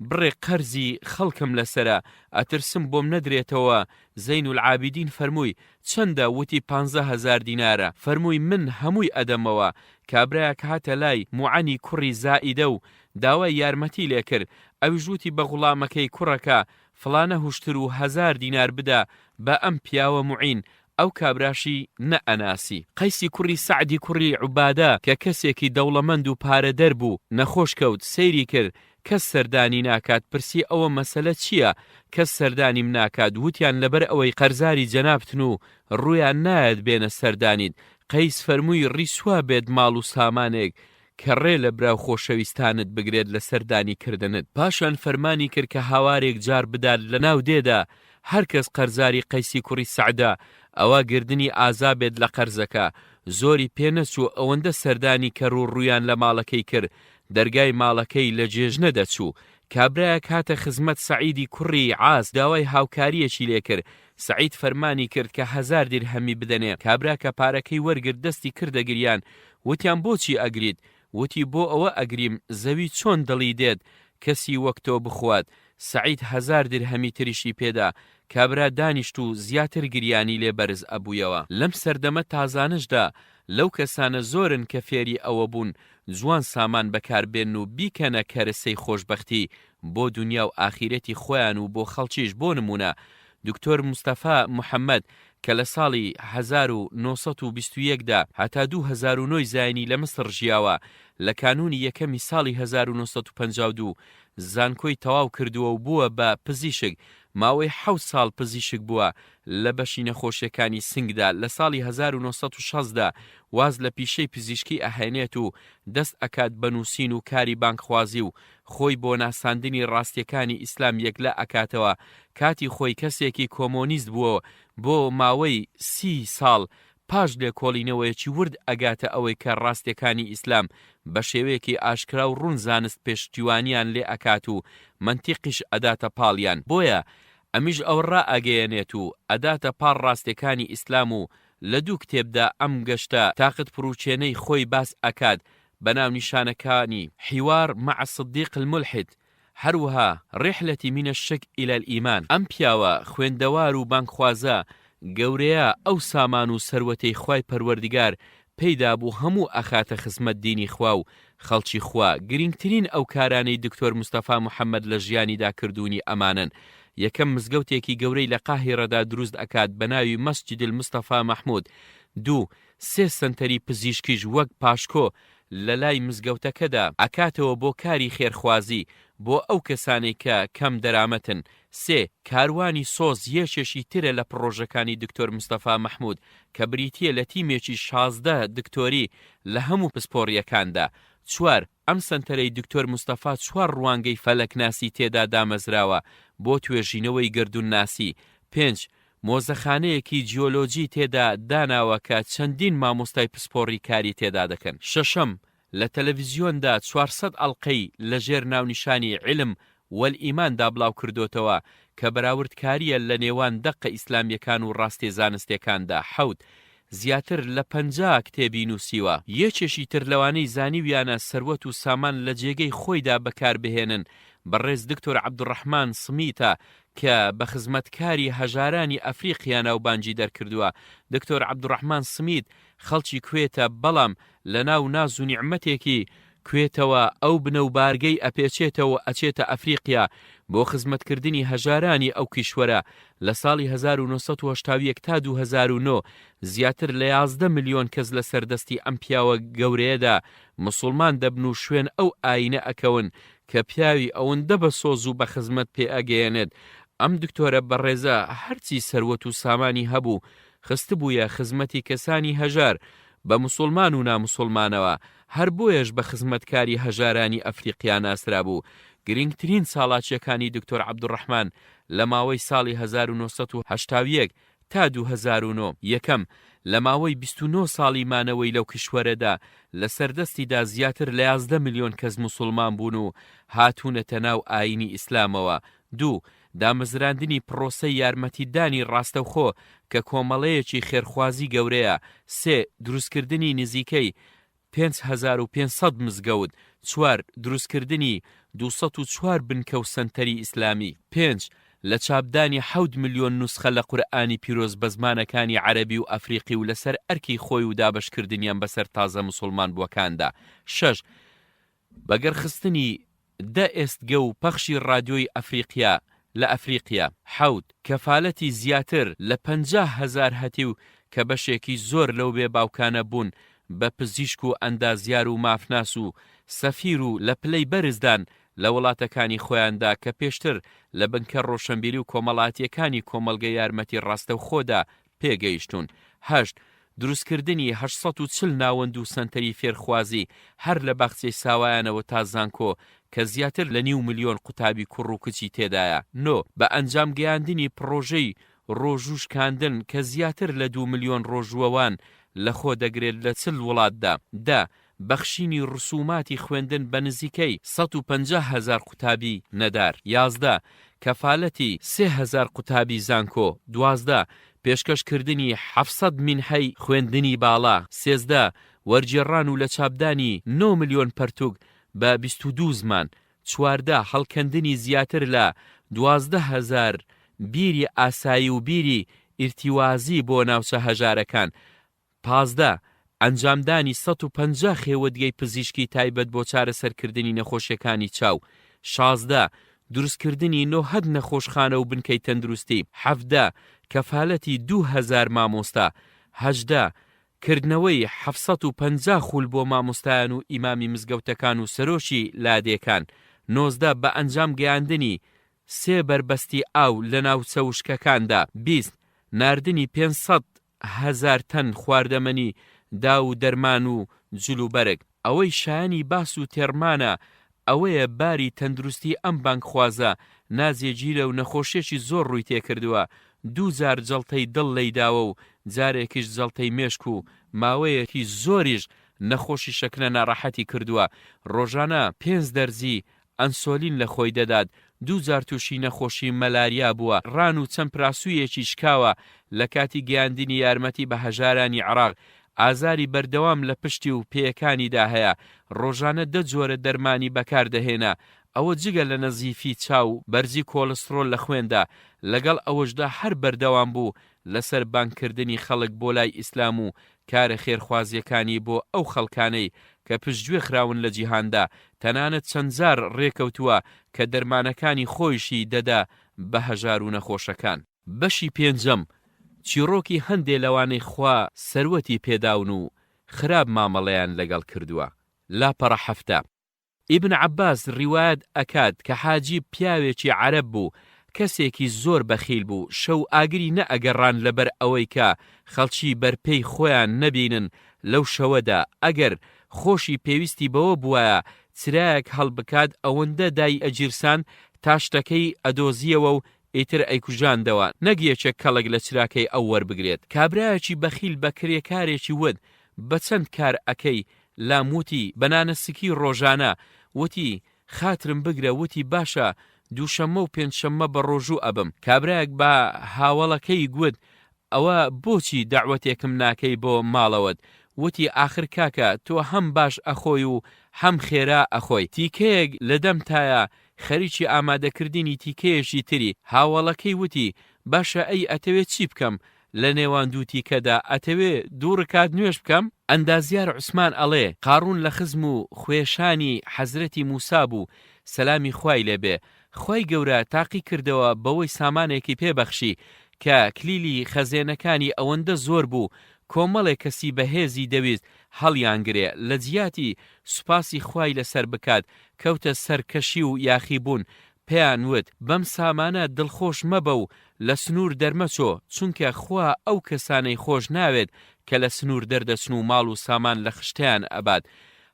بڕێ قەرزی خەڵکم لەسرە، ئەترسم بۆم نەدرێتەوە. زەین العابدین فەرمووی چەندە؟ وتی 15,000 دینارە. فەرمووی من هەمووی ئەدەمەوە. کابرایەک هاتە لای موعەنی کوڕی زائیدە و داوای یارمەتی لێ کرد. ئەویش وتی بە غوڵامەکەی کوڕەکە فڵانە هوشتر و 1000 دینار بدا بە ئەم پیاوە موعین. ئەو کابراشی نەئەناسی. قەیسی کوڕی سعدی کوڕی عوبادە کە کەسێکی دەوڵەمەند و پارەدەر بوو نەخۆش کەوت، سەیری کرد، کەس سەردانی ناکات. پرسی ئەوە مەسەلە چییە؟ کەس سەردانیم ناکات. وتیان لەبەر ئەوەی قەرزاری جەنابتن و ڕوویان نایەت بێنە سەردانیت. قەیس فەرمووی ڕیسوا بێت ماڵ و سامانێک کە ڕێ لە براو خۆشەویستانت بگرێت لە سەردانی کردنت. پاشان فەرمانی کرد کە هاوارێک جار بدات لە ناو دێدا هەر کەس قەرزاری قەیسی کوڕی سەعدا ئەوە گردنی ئازابێت لە قەرزەکە. زۆری پێنەچوو ئەوەندە سەردانی کەڕ و ڕوویان لە ماڵەکەی کرد، دەرگای ماڵەکەی لە جێژنە دەچوو. کابرایەک هاتە خزمەت سەعیدی کوڕی عاس، داوای هاوکاریەکی لێ کرد. سەعید فەرمانی کرد کە 1000 درهەمی بدەنێ. کابرا کە پارەکەی وەرگرت دەستی کردە گریان. وتیان بۆچی ئەگریت؟ وتی بۆ ئەوە ئەگریم زەوی چۆن دڵی دێت کەسی وەک تۆ بخوات. سەعید 1000 درهەمی تریشی پێدا. کابرا دانیشت و زیاتر گریانی لێ بەرز ئەبوویەوە. لەم سەردەمە تازانشدا لەو کەسانە زۆرن کە فێری ئەوە بوون جوان سامان بەکاربێن و بیکەنە کەرەسەی خۆشبەختی بۆ دنیا و ئاخیرەتی خۆیان و بۆ خەڵکیش. بۆ نمونە دکتۆر مستەفا محەممەد کە لە ساڵی 1921دا هەتا 2009 زایانی لە مەسر ژیاوە، لە کانونی یەکەمی ساڵی 1952 زانکۆی تەواو کردووە و بووە بە پزیشک ماوەی 7 ساڵ پزیشک بووە لە بەشی نەخۆشیەکانی سنگدا. لە ساڵی 1960دا واز لە پیشەی پزیشکی ئەهێنێت و دەست ئەکات بەنووسین و کاری بانکخوازی و خۆی بۆ ناساندنی ڕاستیەکانی ئیسلام یەکلا ئەکاتەوە. کاتی خۆی کەسێکی کۆمۆنیست بووە بۆ ماوەی 30 ساڵ پاش لێکۆڵینەوەیەکی ورد ئەگاتە ئەوەی کە ڕاستیەکانی ئیسلام بە شێوەیەکی ئاشکرا و ڕوون زانست پێشتیوانیان لێ ئەکات و منتیقیش ئەداتە پاڵیان. بۆیە ئەمیش ئەو ڕائەگەیەنێت و ئەداتە پاڵ ڕاستیەکانی ئیسلام و لە دوو کتێبدا ئەم گەشتە تاقت پروچێنەی خۆی باس ئەکات بەناو نیشانەکانی حیوار مع الصدیق الملحد، هەروەها ڕحلەتی من الشک إلى الإيمان. ئەم پیاوە خوێندەوار و بانکخوازە گەورەیە ئەو سامان و سەروەتەی خوای پەروەردگار پێیدا بوو هەموو ئەخاتە خزمەت دینی خوا و خەڵکی خوا. گرنگترین ئەو کارانەی دکتۆر مستەفا محەممەد لە ژیانیدا کردوونی ئەمانن. یەکەم مزگەوتێکی گەورەی لە قاهیرەدا دروست ئەکات بە ناوی مەسجد المستەفا مەحموود. 2 3 سنتەری پزیشکیش وەک پاشکۆ لە لای مزگەوتەکەدا ئەکاتەوە بۆ کاری خێرخوازی بۆ ئەو کەسانێک کە کەم دەرامەتن. 3 کاروانی سۆز یەکێکی ترە لە پرۆژەکانی دکتۆر مستەفا مەحموود کە بریتیە لە تیمێکی 16 دکتۆری لە هەموو پسپۆڕیەکاندا. 4 ئەم سنتەرەی دکتۆر مستەفا 4 ڕوانگەی فەلەکناسی تێدا دامەزراوە بۆ توێژینەوەی گردوونناسی. 5 مۆزەخانەیەکی جیۆلۆجی تێدا داناوە کە چەندین مامۆستای پسپۆڕی کاری تێدا دەکەن. 6 لە تەلەڤیزیۆندا 400 ئەڵقەی لەژێر ناونیشانی علم والئیماندا بڵاو کردوتەوە کە بەراوردکاریە لە نێوان دەقە ئیسلامیەکان و ڕاستی زانستیەکاندا. 7 زیاتر لە 50 کتێبی نووسیوە. یەکێکی تر لەوانەی زانیویانە سەروەت و سامان لە جێگەی خۆیدا بەکاربهێنن بەڕێز دکتۆر عەبدوڕەحمان سمیتە کە بە خزمەتکاری هەژارانی ئەفریقیا ناوبانجی دەرکردووە. دکتۆر عەبدوڕەحمان سمیت خەڵکی کوێتە بەڵام لە ناو ناز و نیعمەتێکی کوێتەوە ئەو بنەوبارگەی ئەپێچێتەوە ئەچێتە ئەفریقیا بۆ خزمەتکردنی هەژارانی ئەو کیشوەرە. لە ساڵی 1970 تا 2009 زیاتر لە 11 ملیۆن کەس لە سەردەستی ئەم پیاوە گەورەیەدا مسلمان دەبن و شوێن ئەو ئاینە ئەکەون کە پیاوی ئەوەندە بە سۆز و بە خزمەت پێ ئەگەیەنێت. ئەم دکتۆرە بەڕێزە هەرچی سەروەت و سامانی هەبوو خستبوویە خزمەتی کەسانی هەژار بە مسلمان و نامسلمانەوە، هەر بۆیەش بە خزمەتکاری هەژارانی ئەفریقیان ئاسرا بوو. گرنگترین ساڵاتچیەکانی دکتۆر عەبدوڕەحمان لە ماوەی ساڵی 1970 تا 2009 یەکەم لە ماوەی 29 ساڵی مانەوەی لەو کشوەرەدا لە سەردەستیدا زیاتر لە 11 ملیۆن کەس مسلمان بوون و هاتوونەتە ناو ئاینی ئیسلامەوە. 2 دامەزراندنی پرۆسەی یارمەتیدانی ڕاستەوخۆ کە کۆمەڵەیەکی خێرخوازی گەورەیە. 3 دروستکردنی نزیکەی 5500 مزگەوت. 4 دروستکردنی 204 بنکە و سنتەری ئیسلامی. 5 لە چاپدانی 7 ملیۆن نوسخە لە قورئانی پیرۆز بە زمانەکانی عەرەبی و ئەفریقی و لەسەر ئەرکی خۆی و دابەشکردنیان بەسەر تازە مسلمان بووەکاندا. 6 بەگەرخستنی 10 ئێستگە و پەخشی ڕادیۆی ئەفریقیا لە ئەفریقیا. 7 کەفالەتی زیاتر لە 50,000 هەتی و کە بەشێکی زۆر لەو بێ باوکانە بوون بە پزیشک و ئەندازیار و مافناس و سەفیر و لە پلەی بەرزدان لە وڵاتەکانی خۆیاندا کە پێشتر لە بنکە ڕۆشنبیری و کۆمەڵاتیەکانی کۆمەلگە یارمەتی ڕاستەوخۆدا پێگەیشتون. 8 دروستکردنی 840 ناوەند و سنتەری فێرخوازی هەر لە باخچەی ساوایانەوە تا زانکۆ کە زیاتر لە 9 ملیۆن قوتابی کوڕ و کچی تێدایە. 9 بە ئەنجام گەیاندنی پرۆژەی ڕۆژوشکاندن کە زیاتر لە 2 ملیۆن ڕۆژوەوان لە خۆ دەگرێت لە 40 وڵاتدا. 10 بەخشینی ڕسوماتی خوێندن بە نزیکەی 150,000 قوتابی نەدار. 11 کەفالەتی 3000 قوتابی زانکۆ. 12 پێشکەشکردنی 700 مینحەی خوێندنی باڵا. 13 وەرگێڕان و لە چاپدانی 9 ملیۆن پەرتوگ بە 22 زمان. 14 هەڵکەندنی زیاتر لە 12,000 بیری ئاسایی و بیری ئیرتیوازی بۆ ناوچە هەژارەکان. 15 ئەنجامدانی 150 خێوەتگەی پزیشکی تایبەت بۆ چارەسەرکردنی نەخۆشیەکانی چاو. 16 دروستکردنی 900 نەخۆشخانە و بنکەی تەندروستی. 17 کەفالەتی 2000 مامۆستا. 18 کردنەوەی 750 خول بۆ مامۆستایان و ئیمامی مزگەوتەکان و سەرۆشی لادێکان. 19 بە ئەنجام گەیاندنی 3 بربەستی ئاو لە ناوچە وشکەکاندا، 20 ناردنی 500,000 تەن خواردەمەنی دا و دەرمان و جلوبەرگ. ئەوەی شایانی باس و تێڕمانە ئەوەیە باری تەندروستی ئەم بانکخوازە نازێگیرە و نەخۆشیێکی زۆر ڕووی تێکردووە. 2000 جەڵتەی دڵ لەیداوە و جارێکیش جەڵتەی مێشک و ماوەیەکی زۆریش نەخۆشی شەکرە ناڕەحەتی کردووە. ڕۆژانە 5 دەرزی ئەنسۆلین لە خۆی دەدات. 2000 تووشی نەخۆشی مەلاریا بووە. ڕان و چەند پراسوویەکی شکاوە لە کاتی گەیاندنی یارمەتی بە هەژارانی عێراق. ئازاری بەردەوام لە پشتی و پێیەکانیدا هەیە. ڕۆژانە 10 جۆرە دەرمانی بەکاردەهێنا. ئەوە جگە لە نەزیفی چاو بەرزی کۆلسترۆل لە خوێندا. لەگەڵ ئەوەشدا هەر بەردەوام بوو لەسەر بانکردنی خەڵک بۆ لای ئیسلام و کارە خێرخوازیەکانی بۆ ئەو خەڵکانەی کە پشتگوێ خراون لە جیهاندا. تەنانەت چەندجار ڕێکەوتووە کە دەرمانەکانی خۆیشی دەدا بە هەژار و نەخۆشەکان. بەشی پێنجەم، چیرۆکی هەندێ لەوانەی خوا سەروەتی پێداون و خراپ مامەڵەیان لەگەڵ کردووە. لاپەڕە 7 ئیبن عەباس ڕیوایەت ئەکات کە حاجیب پیاوێکی عەرەب بوو، کەسێکی زۆر بەخیل بوو. شەو ئاگری نەئەگەڕان لەبەر ئەوەی کە خەڵکی بەرپێی خۆیان نەبینن لەو شەوەدا. ئەگەر خۆشی پێویستی بەوە بووایە چرایەک هەڵبکات ئەوەندە دای ئەگیرسان تا شتەکەی ئەدۆزیەوە و ئیتر ئەیکوژاندەوە، نەگیەکێک کەڵک لە چراکەی ئەو وەربگرێت. کابرایەکی بەخیل بە کرێکارێکی ود بە چەند کار ئەکەی لاموتی بەنانەسکی ڕۆژانە. وتی خاترم بگرە. وتی باشە، دووشەممە و پێنجشەممە بە ڕۆژوو ئەبم. کابرایەک بە هاوڵەکەی گوت ئەوە بۆچی داوەتێکم ناکەی بۆ ماڵەوەت؟ وتی ئاخر کاکە تۆ هەم باش ئەخۆی و هەم خێرا ئەخۆی. تیکەیەک لە دەمتایە خەریکی ئامادەکردنی تیکەیەشی تری. هاوڵەکەی وتی باشە ئەی ئەتەوێت چی بکەم لە نێوان دوو تیکەدا؟ ئەتەوێ دوو ڕکات نوێش بکەم؟ ئەندازیار عوسمان ئەڵێ قارون لە خزم و خوێشانی حەزرەتی موسا بوو سەلامی خوای لێبێ. خوای گەورە تاقی کردەوە بەوەی سامانێکی پێبەخشی کە کلیلی خەزێنەکانی ئەوەندە زۆر بوو کۆمەڵێک کەسی بەهێزی دەویست هەڵیانگرێ. لە جیاتی سوپاسی خوای لەسەر بکات کەوتە سەرکەشی و یاخیبوون. پێیان وت بەم سامانە دڵخۆش مەبە و لە سنوور دەرمەچۆ، چونکە خوا ئەو کەسانەی خۆش ناوێت کە لە سنوور دەردەچن و ماڵ و سامان لە خشتیان ئەبات.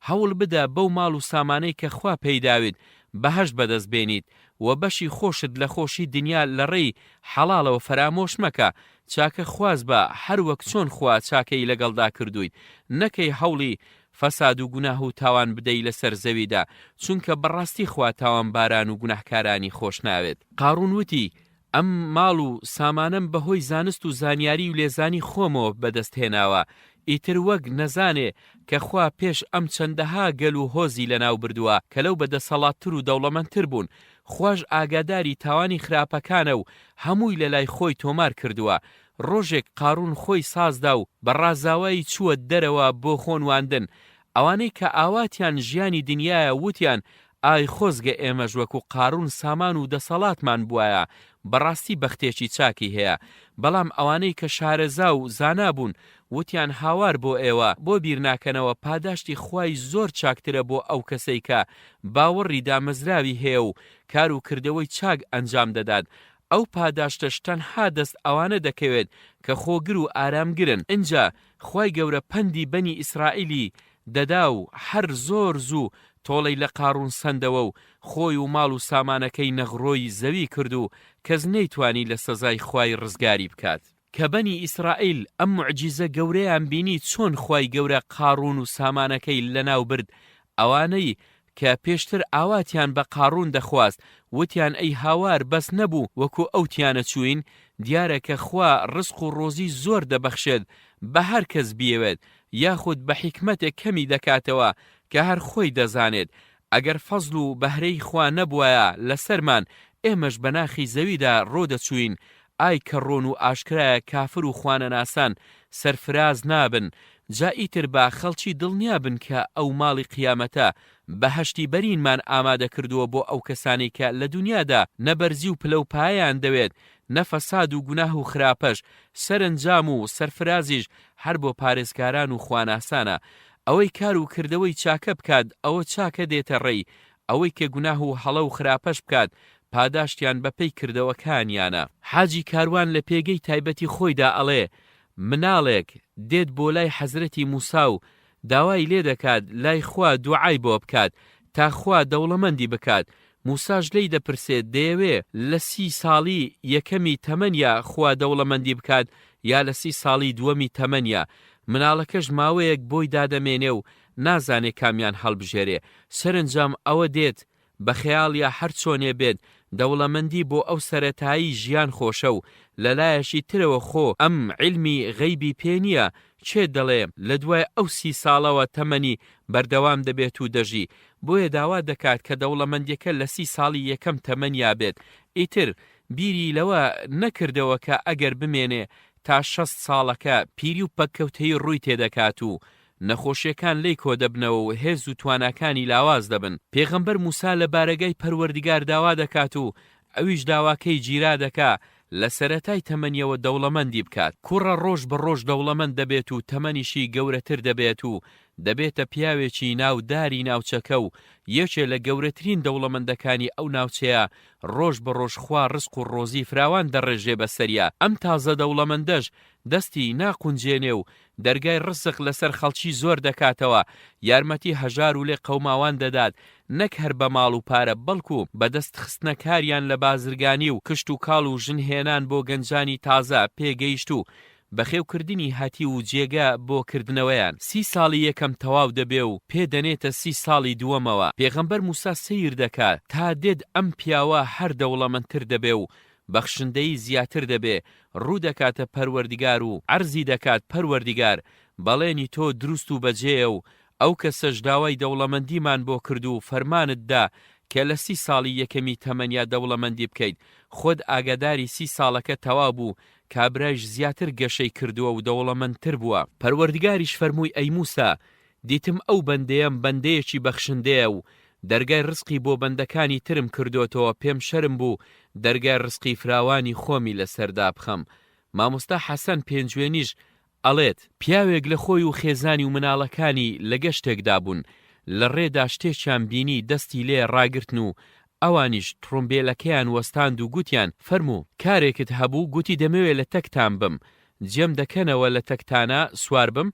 هەوڵ بدە بەو ماڵ و سامانەی کە خوا پەیداویت بەهەشت بەدەست بێنیت و بەشی خۆشت لە خۆشی دنیا لە ڕێی حەڵاڵەوە فەرامۆش مەکە. چاکە خواز بە هەر وەک چۆن خوا چاکەی لەگەڵدا کردویت. نەکەی هەوڵی فەساد و گوناه و تاوان بدەی لەسەر زەویدا، چونکە بەڕاستی خوا تاوان باران و گوناهکارانی خۆش ناوێت. قارون وتی ئەم ماڵ و سامانم بەهۆی زانست و زانیاری و لێزانی خۆمەوە بەدەست هێناوە. ئیتر وەک نەزانێ کە خوا پێش ئەم چەندەها گەل و هۆزی لەناو بردووە کە لەو بەدەسەڵاتتر و دەوڵەمەندتر بوون. خوۆش ئاگاداری تاوانی خراپەکانە و هەمووی لە لای خۆی تۆمار کردووە. ڕۆژێک قارون خۆی سازدا و بەڕازاوایی چووە دەرەوە بۆ خۆنواندن. ئەوانەی کە ئاواتیان ژیانی دنیایە وتیان ئای خۆزگە ئێمەش وەکو قارون سامان و دەسەڵاتمان بووایە. بەڕاستی بەختێکی چاکی هەیە. بەڵام ئەوانەی کە شارەزا و زانا بوون وتیان هاوار بۆ ئێوە بۆ بیر ناکەنەوە پاداشتی خوای زۆر چاکترە بۆ ئەو کەسەی کە باوەڕی دامەزراوی هەیە و کار و کردەوەی چاک ئەنجام دەدات. ئەو پاداشتەش تەنها دەست ئەوانە دەکەوێت کە خۆگر و ئارامگرن. اینجا خوای گەورە پەندی بەنی ئیسرائیلی دەدا و هەر زۆر زوو تۆڵەی لە قارون سندەوە و خۆی و ماڵ و سامانەکەی نەغڕۆی زەوی کرد و کەس نەیتوانی لە سەزای خوای ڕزگاری بکات. کە بەنی ئیسرائیل ئەم معجیزە گەورەیان بینی چۆن خوای گەورە قارون و سامانەکەی لەناو برد، ئەوانەی کە پێشتر ئاواتیان بە قارون دەخواست وتیان ئەی هاوار بەس نەبوو وەکو ئەوتیانە چوین. دیارە کە خوا ڕزق و ڕۆزی زۆر دەبەخشێت بە هەر کەس بیەوێت، یاخود بە حیکمەتێک کەمی دەکاتەوە کە هەر خۆی دەزانێت. ئەگەر فەزل و بەهرەی خوا نەبووایە لەسەرمان ئێمەش بەناخی زەویدا ڕۆدەچوین. ئای کە ڕۆن و ئاشکرایە کافر و خوانەناسان سەرفراز نابن. جا ئیتر با خەڵکی دڵنیا بن کە ئەو ماڵی قیامەتە بەهەشتی بەرینمان ئامادە کردووە بۆ ئەو کەسانی کە لە دنیادا نەبەرزی و پلەپایان دەوێت، نەفەساد و گوناه و خراپەش، سەرنجام و سەرفرازیش هەر بۆ پارێزگاران و خواناسانە. ئەوەی کار و کردەوەی چاکە بکات ئەوە چاکە دێتە ڕێی، ئەوەی کە گوناه و هەڵە و خراپەش بکات پاداشتیان بەپەی کردەوەکانیانە. حاجی کاروان لە پێگەی تایبەتی خۆیدا ئەڵێ مناڵێک دێت بۆ لای حەزرەتی موسا و داوای لێ دەکات لای خوا دوعای بۆ بکات تا خوا دەوڵەمەندی بکات. موساش لێی دەپرسێت دەیەوێ لە 30 ساڵی یەکەمی تەمەنیا خوا دەوڵەمەندی بکات یا لە 30 ساڵی دووەمی تەمەنیا. مناڵەکەش ماوەیەک بۆی دادەمێنێ و نازانێ کامیان هەڵبژێرێ. سەرنجام ئەوە دێت بە خەیاڵ یا هەر چۆنێ بێت دەوڵەمەندی بۆ ئەو سەرەتایی ژیان خۆشە و لەلایەشی ترەوە خۆ ئەم عیلمی غەیبی پێ نییە چێ دەڵێ لە دوای ئەو 30 ساڵەوە تەمەنی بەردەوام دەبێت و دەژی. بۆیە داوا دەکات کە دەوڵەمەندیەکە لە 30 ساڵی یەکەم تەمەنیا بێت. ئیتر بیری لەوە نەکردەوە کە ئەگەر بمێنێ تا 60 ساڵەکە پیری و پەککەوتەی ڕووی تێدەکات و نەخۆشیەکان لی کۆ دەبنەوە و هێز و تواناکانی لاواز دەبن. پێغەمبەر موسا لە بارەگای پەروەردگار داوا دەکات و ئەویش داواکەی گیرا دەکا لە سەرەتای تەمەنیەوە دەوڵەمەندی بکات. کوڕە ڕۆژ بە ڕۆژ دەوڵەمەند دەبێت و تەمەنیشی گەورەتر دەبێت و دەبێتە پیاوێکی ناوداری ناوچەکە و یەکێ لە گەورەترین دەوڵەمەندەکانی ئەو ناوچەیە ڕۆژ بە ڕۆژ خوا ڕزق و ڕۆزی فراوان دەڕێژێ بەسەریا. ئەم تازە دەوڵەمەندەش دەستی ناقونجێنێ و دەرگای ڕزق لەسەر خەڵکی زۆر دەکاتەوە، یارمەتی هەژار و لێ قەوماوان دەدات، نەک هەر بە ماڵ و پارە بەڵکو بەدەست خستنەکاریان لە بازرگانی و کشت و کاڵ و ژنهێنان بۆ گەنجانی تازە پێگەیشت و بەخێوکردنی هاتی و جێگە بۆ کردنەوەیان. 30 ساڵی یەکەم تەواو دەبێ و پێدەنێتە 30 ساڵی دووەمەوە. پێغەمبەر موسا سیر دەکات تا دێت ئەم پیاوە هەر دەوڵەمەندتر دەبێ و بەخشندەی زیاتر دەبێ، ڕوو دەکاتە پەروەردگار و عەرزی دەکات پەروەردگار بەڵێنی تۆ دروست و بەجێیە و ئەو کەسەش داوای دەوڵەمەندیمان بۆ کرد و فەرمانتدا کە لە 30 ساڵی یەکەمی تەمەنیا دەوڵەمەندی بکەیت. خۆت ئاگاداری 30 ساڵەکە تەواو بوو، کابرایش زیاتر گەشەی کردووە و دەوڵەمەندتر بووە. پەروەردگاریش فەرمووی ئەی موسا، دیتم ئەو بەندەیەم بەندەیەکی بەخشندەیە و دەرگای ڕزقی بۆ بەندەکانی ترم کردوتەوە، پێم شەرم بوو دەرگای ڕزقی فراوانی خۆمی لەسەردا بخەم. مامۆستا حەسەن پێنجوێنیش ئەڵێت پیاوێک لە خۆی و خێزانی و مناڵەکانی لە گەشتێکدا بوون، لە ڕێدا شتێکیان بینی دەستی لێ ڕاگرتن و ئەوانیش تڕۆمبێلەکەیان وەستاند و گوتیان فەرموو کارێکت هەبوو، گوتی دەمەوێت لە تەکتان بم، جێم دەکەنەوە لە تەکتانە سوار بم.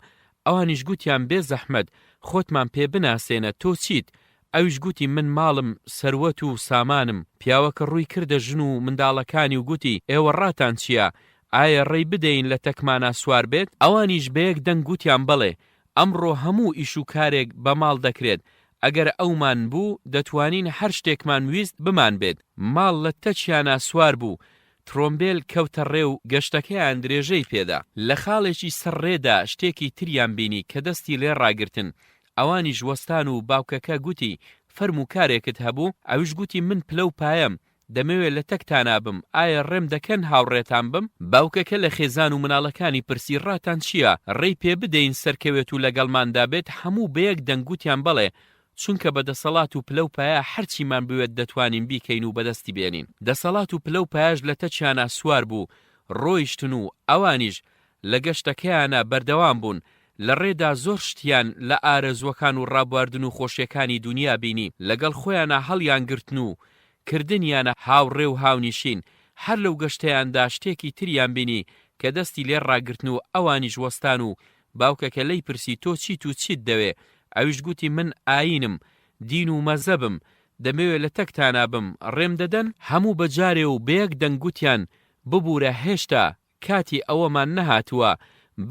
ئەوانیش گوتیان بێ زەحمەت خۆتمان پێ بناسێنە، تۆ چیت؟ ئەویش گوتی من ماڵم سەروەت و سامانم. پیاوەکە ڕووی کردە ژن و منداڵەکانی و گوتی ئێوە ڕاتان چییە؟ ئایا ڕێی بدەین لە تەکمانە سوار بێت؟ ئەوانیش بەیەک دەنگ گوتیان بەڵێ، ئەمڕۆ هەموو ئیش و کارێک بە ماڵ دەکرێت، ئەگەر ئەومان بوو دەتوانین هەر شتێکمان ویست بمان بێت. ماڵ لە تەچیانە سوار بوو، ترۆمبێل کەوتە ڕێ و گەشتەکەیان درێژەی پێدا. لە خاڵێکی سەرڕێدا شتێکی تریان بینی کە دەستی لێ ڕاگرتن. ئەوانیش وەستان و باوکەکە گوتی فەرموو کارێکت هەبوو؟ ئەویش گوتی من پلە و پایەم، دەمەوێت لە تەکتانە بم، ئایا ڕێم دەکەن هاوڕێتان بم؟ باوکەکە لە خێزان و مناڵەکانی پرسی ڕاتان چییە؟ ڕێی پێ بدەین سەرکەوێت و لەگەڵماندا بێت؟ هەموو بەیەک دەنگوتیان بەڵێ، چونکە بەدەسەڵات و پلە و پایە هەرچیمان بوێت دەتوانین بیکەین و بەدەستی بێنین. دەسەڵات و پلە و پایەش لە تەچیانە سوار بوو، ڕۆیشتن و ئەوانیش لە گەشتەکەیانە بەردەوام بوون. لە ڕێدا زۆر شتیان لە ئارەزوەکان و ڕابواردن و خۆشیەکانی دنیا بینی، لەگەڵ خۆیانە هەڵیان گرتن و کردنیانە هاوڕێ و هاونیشین. هەر لەو گەشتەیاندا شتێکی تریان بینی کە دەستی لێ ڕاگرتن و ئەوانیش وەستان و باوکەکە لی پرسی تۆ چیت و چیت دەوێ؟ ئەویش گوتی من ئاینم، دین و مەزەبم، دەمەوێت لە تەکتانە بم، ڕێم دەدەن؟ هەموو بەجارێ و بەیەک دەنگوتیان ببوورە هێشتا کاتی ئەوەمان نەهاتووە،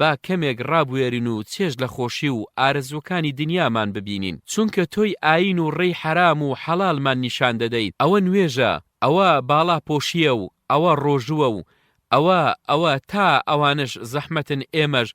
با کەمێک ڕابوێرین و چێژ لە خۆشی و ئارەزوەکانی دنیامان ببینین، چونکە تۆی ئاین و ڕێی حەرام و حەڵالمان نیشان دەدەیت. ئەوە نوێژە، ئەوە باڵا پۆشیە و ئەوە ڕۆژووە و ئەوە تا ئەوانش زەحمەتن، ئێمەش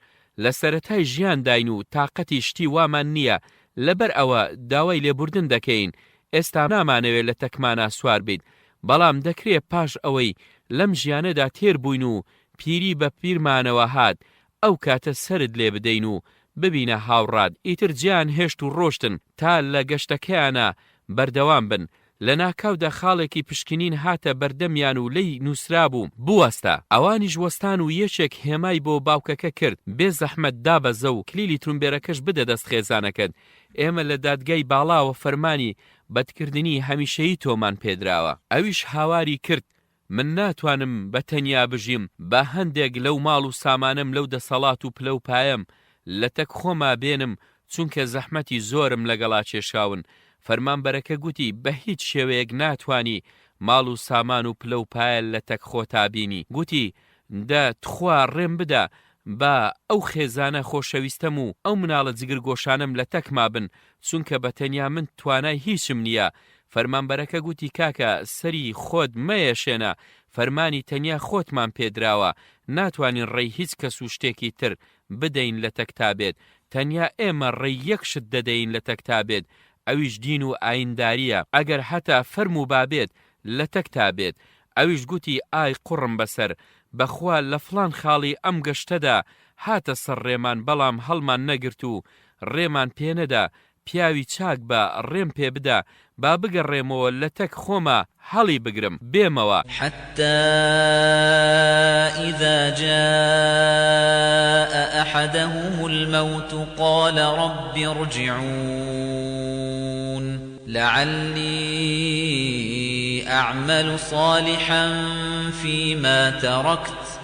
لە سەرەتای ژیان داین و تاقەتی شتی وامان نییە، لەبەر ئەوە داوای لێبوردن دەکەین. ئێستا نامانەوێت لە تەکمانە سوار بیت، بەڵام دەکرێت پاش ئەوەی لەم ژیانەدا تێر بووین و پیری بە پیرمانەوە هات، ئەو کاتە سرد لێ بدەین و ببینە هاوڕاد، ئیتر گیان هێشت و ڕۆشتن تا لە گەشتەکەیانە بەردەوام بن. لە ناکاودا خاڵێکی پشکنین هاتە بەردەمیان و لی نووسرا بوو بوەستە. ئەوانیش وەستان و یەکێک هێمای بۆ باوکەکە کرد، بێ زەحمەت دابەزە و کلیلی ترومبێرەکەش بدە دەست خێزانەکەت. ئێمە لە دادگای باڵاوە فەرمانی بەدکردنی هەمیشەیی تۆمان پێدراوە. ئەویش هاواری کرد من ناتوانم بە تەنیا بژیم بە هەندێک لەو ماڵ و سامانم لەو دەسەڵات و پلە و پایم لە تەک خۆما بێنم چونکە زەحمەتی زۆرم لەگەڵا کێشاون. فەرمانبەرەکە گوتی بە هیچ شێوەیەک ناتوانی ماڵ و سامان و پلە و پایە لە تەک خۆتا بینی. گوتی دە تخوا ڕێم بدە بە ئەو خێزانە خۆشەویستەم و ئەو مناڵە جگرگۆشانم لە تەکما بن چونکە بە تەنیا من توانای هیچم نییە. فەرمانبەرەکە گوتی کاکە سەری خۆت مەیەشێنە، فەرمانی تەنیا خۆتمان پێدراوە، ناتوانین ڕێی هیچ کەس و شتێکی تر بدەین لە تەکتا بێت، تەنیا ئێمە ڕێی یەک شت دەدەین لە تەکتا بێت، ئەویش دین و ئاینداریە، ئەگەر هەتا فەرم و بابێت لە تەکتا بێت. ئەویش گوتی ئای قوڕم بەسەر بەخوا لە فڵان خاڵی ئەم گەشتەدا هاتە سەر ڕێمان بەڵام هەڵمان نەگرت و ڕێمان پێنەدا، پیاوی چاک بە ڕێم پێ بدە با بگەڕێمەوە لە تەک خۆمە هەڵی بگرم بێمەوە. حتى إذا جاء أحدهم الموت قال رب ارجعون لعلي أعمل صالحا فيما تركت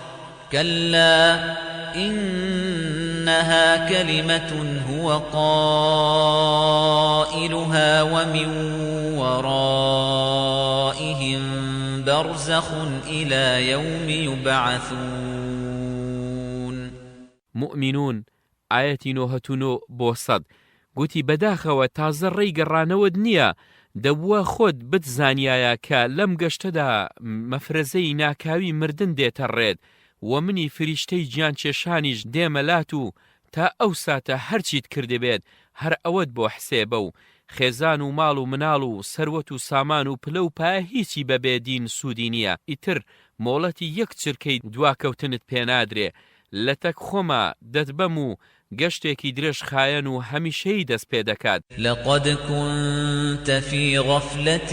كلا إنها كلمة هو قائلها ومن ورائهم برزخ إلى يوم يبعثون. مؤمنون ئاەتی 99 بۆ 100 گوتی بەداخەوە تازە ڕێی گەڕانەوەت نییە، دەبووە خۆت بتزانیایە کە لەم گەشتەدا مەفرەزەی ناکاوی مردن دێتە ڕێت و منی فریشتەی گیان کێشانیش دێمەلات و تا ئەو ساتە هەرچیت کردێ بێت هەر ئەوەت بۆ حسێبە و خێزان و ماڵ و مناڵ و سەروەت و سامان و پلە و پایە هیچی بەبێدین سوودی نییە، ئیتر مۆڵەتی یەک چرکەی دواکەوتنت پێنادرێ، لە تەک خۆمە دەتبەم و گەشتێکی درێژ خایەن و هەمیشەی دەست پێ دەکات. لقد كنت في غفلة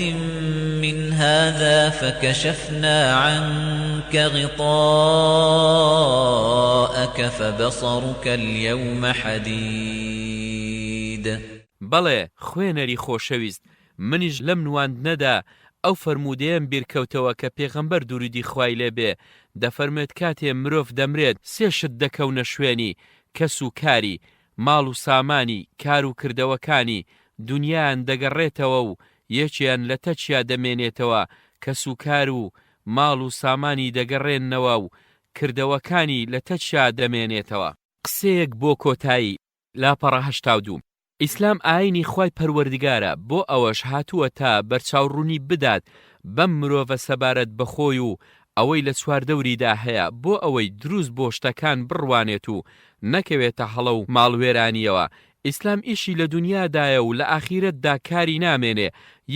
من هذا فكشفنا عنك غطاءك فبصرك اليوم حديد. بەڵێ خوێنەری خۆشەویست، منیش لەم نواندنەدا ئەو فەرمودەیەم بیرکەوتەوە کە پێغەمبەر دووریدی خوای لێبێ دەفەرمێت کاتێ مرۆڤ دەمرێت سێ شت دەکەونە شوێنی، کەس و کاری، ماڵ و سامانی، کار و کردەوەکانی، دنیایان دەگەڕێتەوە و یەکیان لە تەچیا دەمێنێتەوە، کەس و کار و ماڵ و سامانی دەگەڕێنەوە و کردەوەکانی لە تەچیا دەمێنێتەوە. قسەیەک بۆ کۆتایی لاپەڕە 82. ئیسلام ئاینی خوای پەروەردگارە، بۆ ئەوەش هاتووە تا بەرچاوڕوونی بدات بەم مرۆڤە سەبارەت بەخۆی و ئەوەی لە چواردەوریدا هەیە، بۆ ئەوەی دروست بۆ شتەکان بڕوانێت و نەکەوێتە هەڵە و ماڵوێرانیەوە. ئیسلام ئیشی لە دنیادایە و لە ئاخیرەتدا کاری نامێنێ.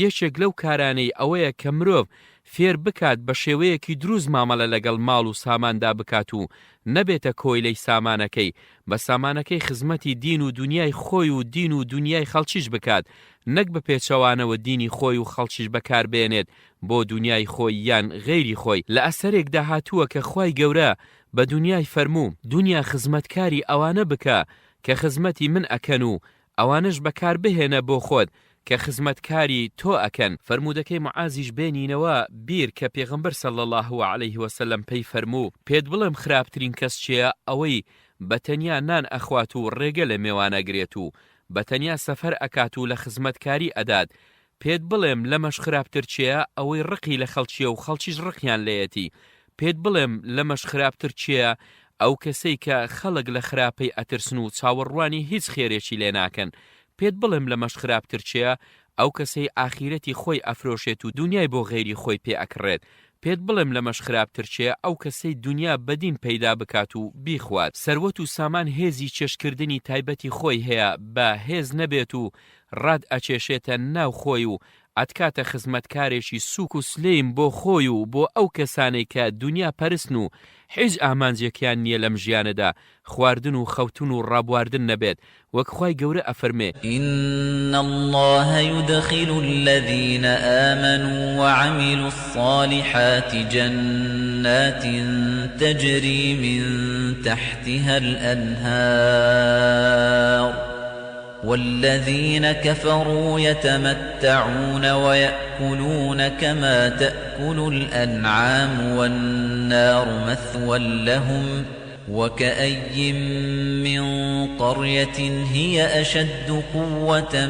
یەکێک لەو کارانەی ئەوەیە کە مرۆڤ فێر بکات بە شێوەیەکی دروست مامەلە لەگەڵ ماڵ و ساماندا بکات و نەبێتە کۆیلەی سامانەکەی، بە سامانەکەی خزمەتی دین و دنیای خۆی و دین و دنیای خەڵکیش بکات، نەک بە پێچەوانەوە دینی خۆی و خەڵکیش بەکار بێنێت بۆ دنیای خۆی یان غەیری خۆی. لە ئەسەرێکدا هاتووە کە خوای گەورە بە دنیای فەرموو دنیا خزمەتکاری ئەوانە بکە کە خزمەتی من ئەکەن و ئەوانش بەکار بهێنە بۆ خۆت کە خزمەتکاری تۆ ئەکەن. فەرمودەکەی معازیش بێنینەوە بیر کە پێغەمبەر صلی الله علیه وسلم پێی فەرموو پێت بڵێم خراپترین کەس چییە؟ ئەوەی بەتەنیا نان ئەخوات و ڕێگە لە میوانەگرێت و بەتەنیا سەفەر ئەکات و لە خزمەتکاری ئەدات. پێت بڵێم لەمەش خراپتر چییە؟ ئەوەی ڕقی لە خەڵکیە و خەڵکیش ڕقیان لێیەتی. پێت بڵێم لەمەش خراپتر چییە؟ ئەو کەسەی کە خەڵک لە خراپەی ئەترسن و چاوەڕوانی هیچ خێرێکی لێ ناکەن. پێت بڵێم لەمەش خراپتر چییە؟ ئەو کەسەی ئاخیرەتی خۆی ئەفرۆشێت و دنیای بۆ غەیری خۆی پێ ئەکڕێت. پێت بڵێم لەمەش خراپتر چییە؟ ئەو کەسەی دنیا بەدین پەیدا بکات و بیخوات. سەروەت و سامان هێزی چێشکردنی تایبەتی خۆی هەیە، بە هێز نەبێت و ڕاد ئەچێشێتە ناو خۆی و ئەتکاتە خزمەتکارێکی سوک و سلەیم بۆ خۆی و بۆ ئەو کەسانەی کە دنیا پەرستن و هیچ ئامانجێکیان نییە لەم ژیانەدا خواردن و خەوتن و ڕابواردن نەبێت. وەک خوای گەورە ئەفەرمێ إن الله يدخل الذين آمنوا وعملوا الصالحات جنات تجري من تحتها الأنهار والذين كفروا يتمتعون ويأكلون كما تأكل الأنعام والنار مثوى لهم وكأي من قرية هي أشد قوة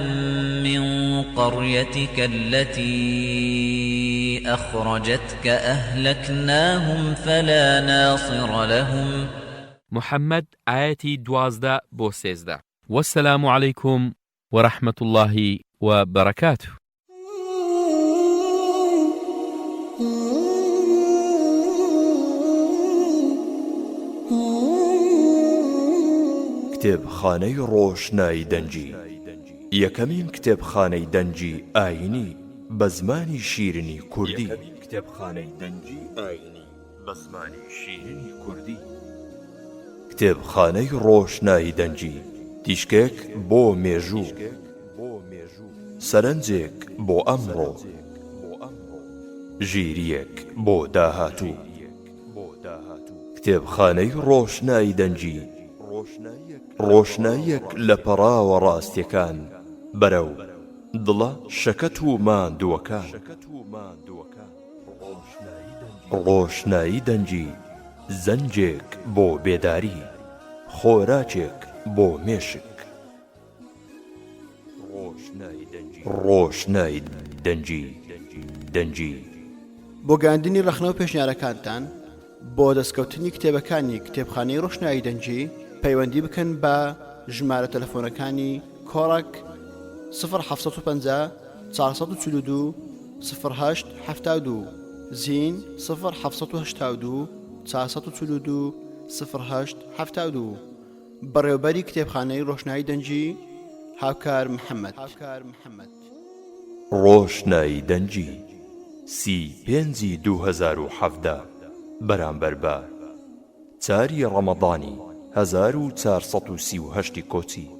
من قريتك التي أخرجتك أهلكناهم فلا ناصر لهم. محمد آياتي 12 بۆ 13. والسلام عليكم ورحمة الله وبركاته. کتێبخانەی ڕۆشنایی دەنجی یەکەمین کتێبخانەی دەنجی ئاینی بە زمانی شیرینی کوردی. کتێبخانەی ڕۆشنایی دەنجی تیشکێک بۆ مێژوو، سەرنجێک بۆ ئەمڕۆ، ژیریەک بۆ داهاتوو. کتێبخانەی ڕۆشنایی دەنجی ڕۆشناییەک لە پەڕاوە ڕاستیەکان بەرەو دڵە شەکەت و ماندووەکان. ڕۆشنایی دەنجی زەنجێک بۆ بێداری، خۆراکێک بۆ مێشک. ڕۆشنایی دەنجی بۆ گەاندنی ڕەخنە و پێشنیارەکانتان بۆ دەستکەوتنی کتێبەکانی کتێبخانەی ڕۆشنایی دەنجی پەیوەندی بکەن بە ژمارە تەلەفۆنەکانی کۆڕک 075 442 0872 زین 0782 442 0872 بەڕێوەبەری کتێبخانەی ڕۆشنایی دەنجی هاوکار محەممەد. ڕۆشنایی دەنجی 35 2017 بەرامبەر بە 4 ڕەمەضانی 1438 کۆچی.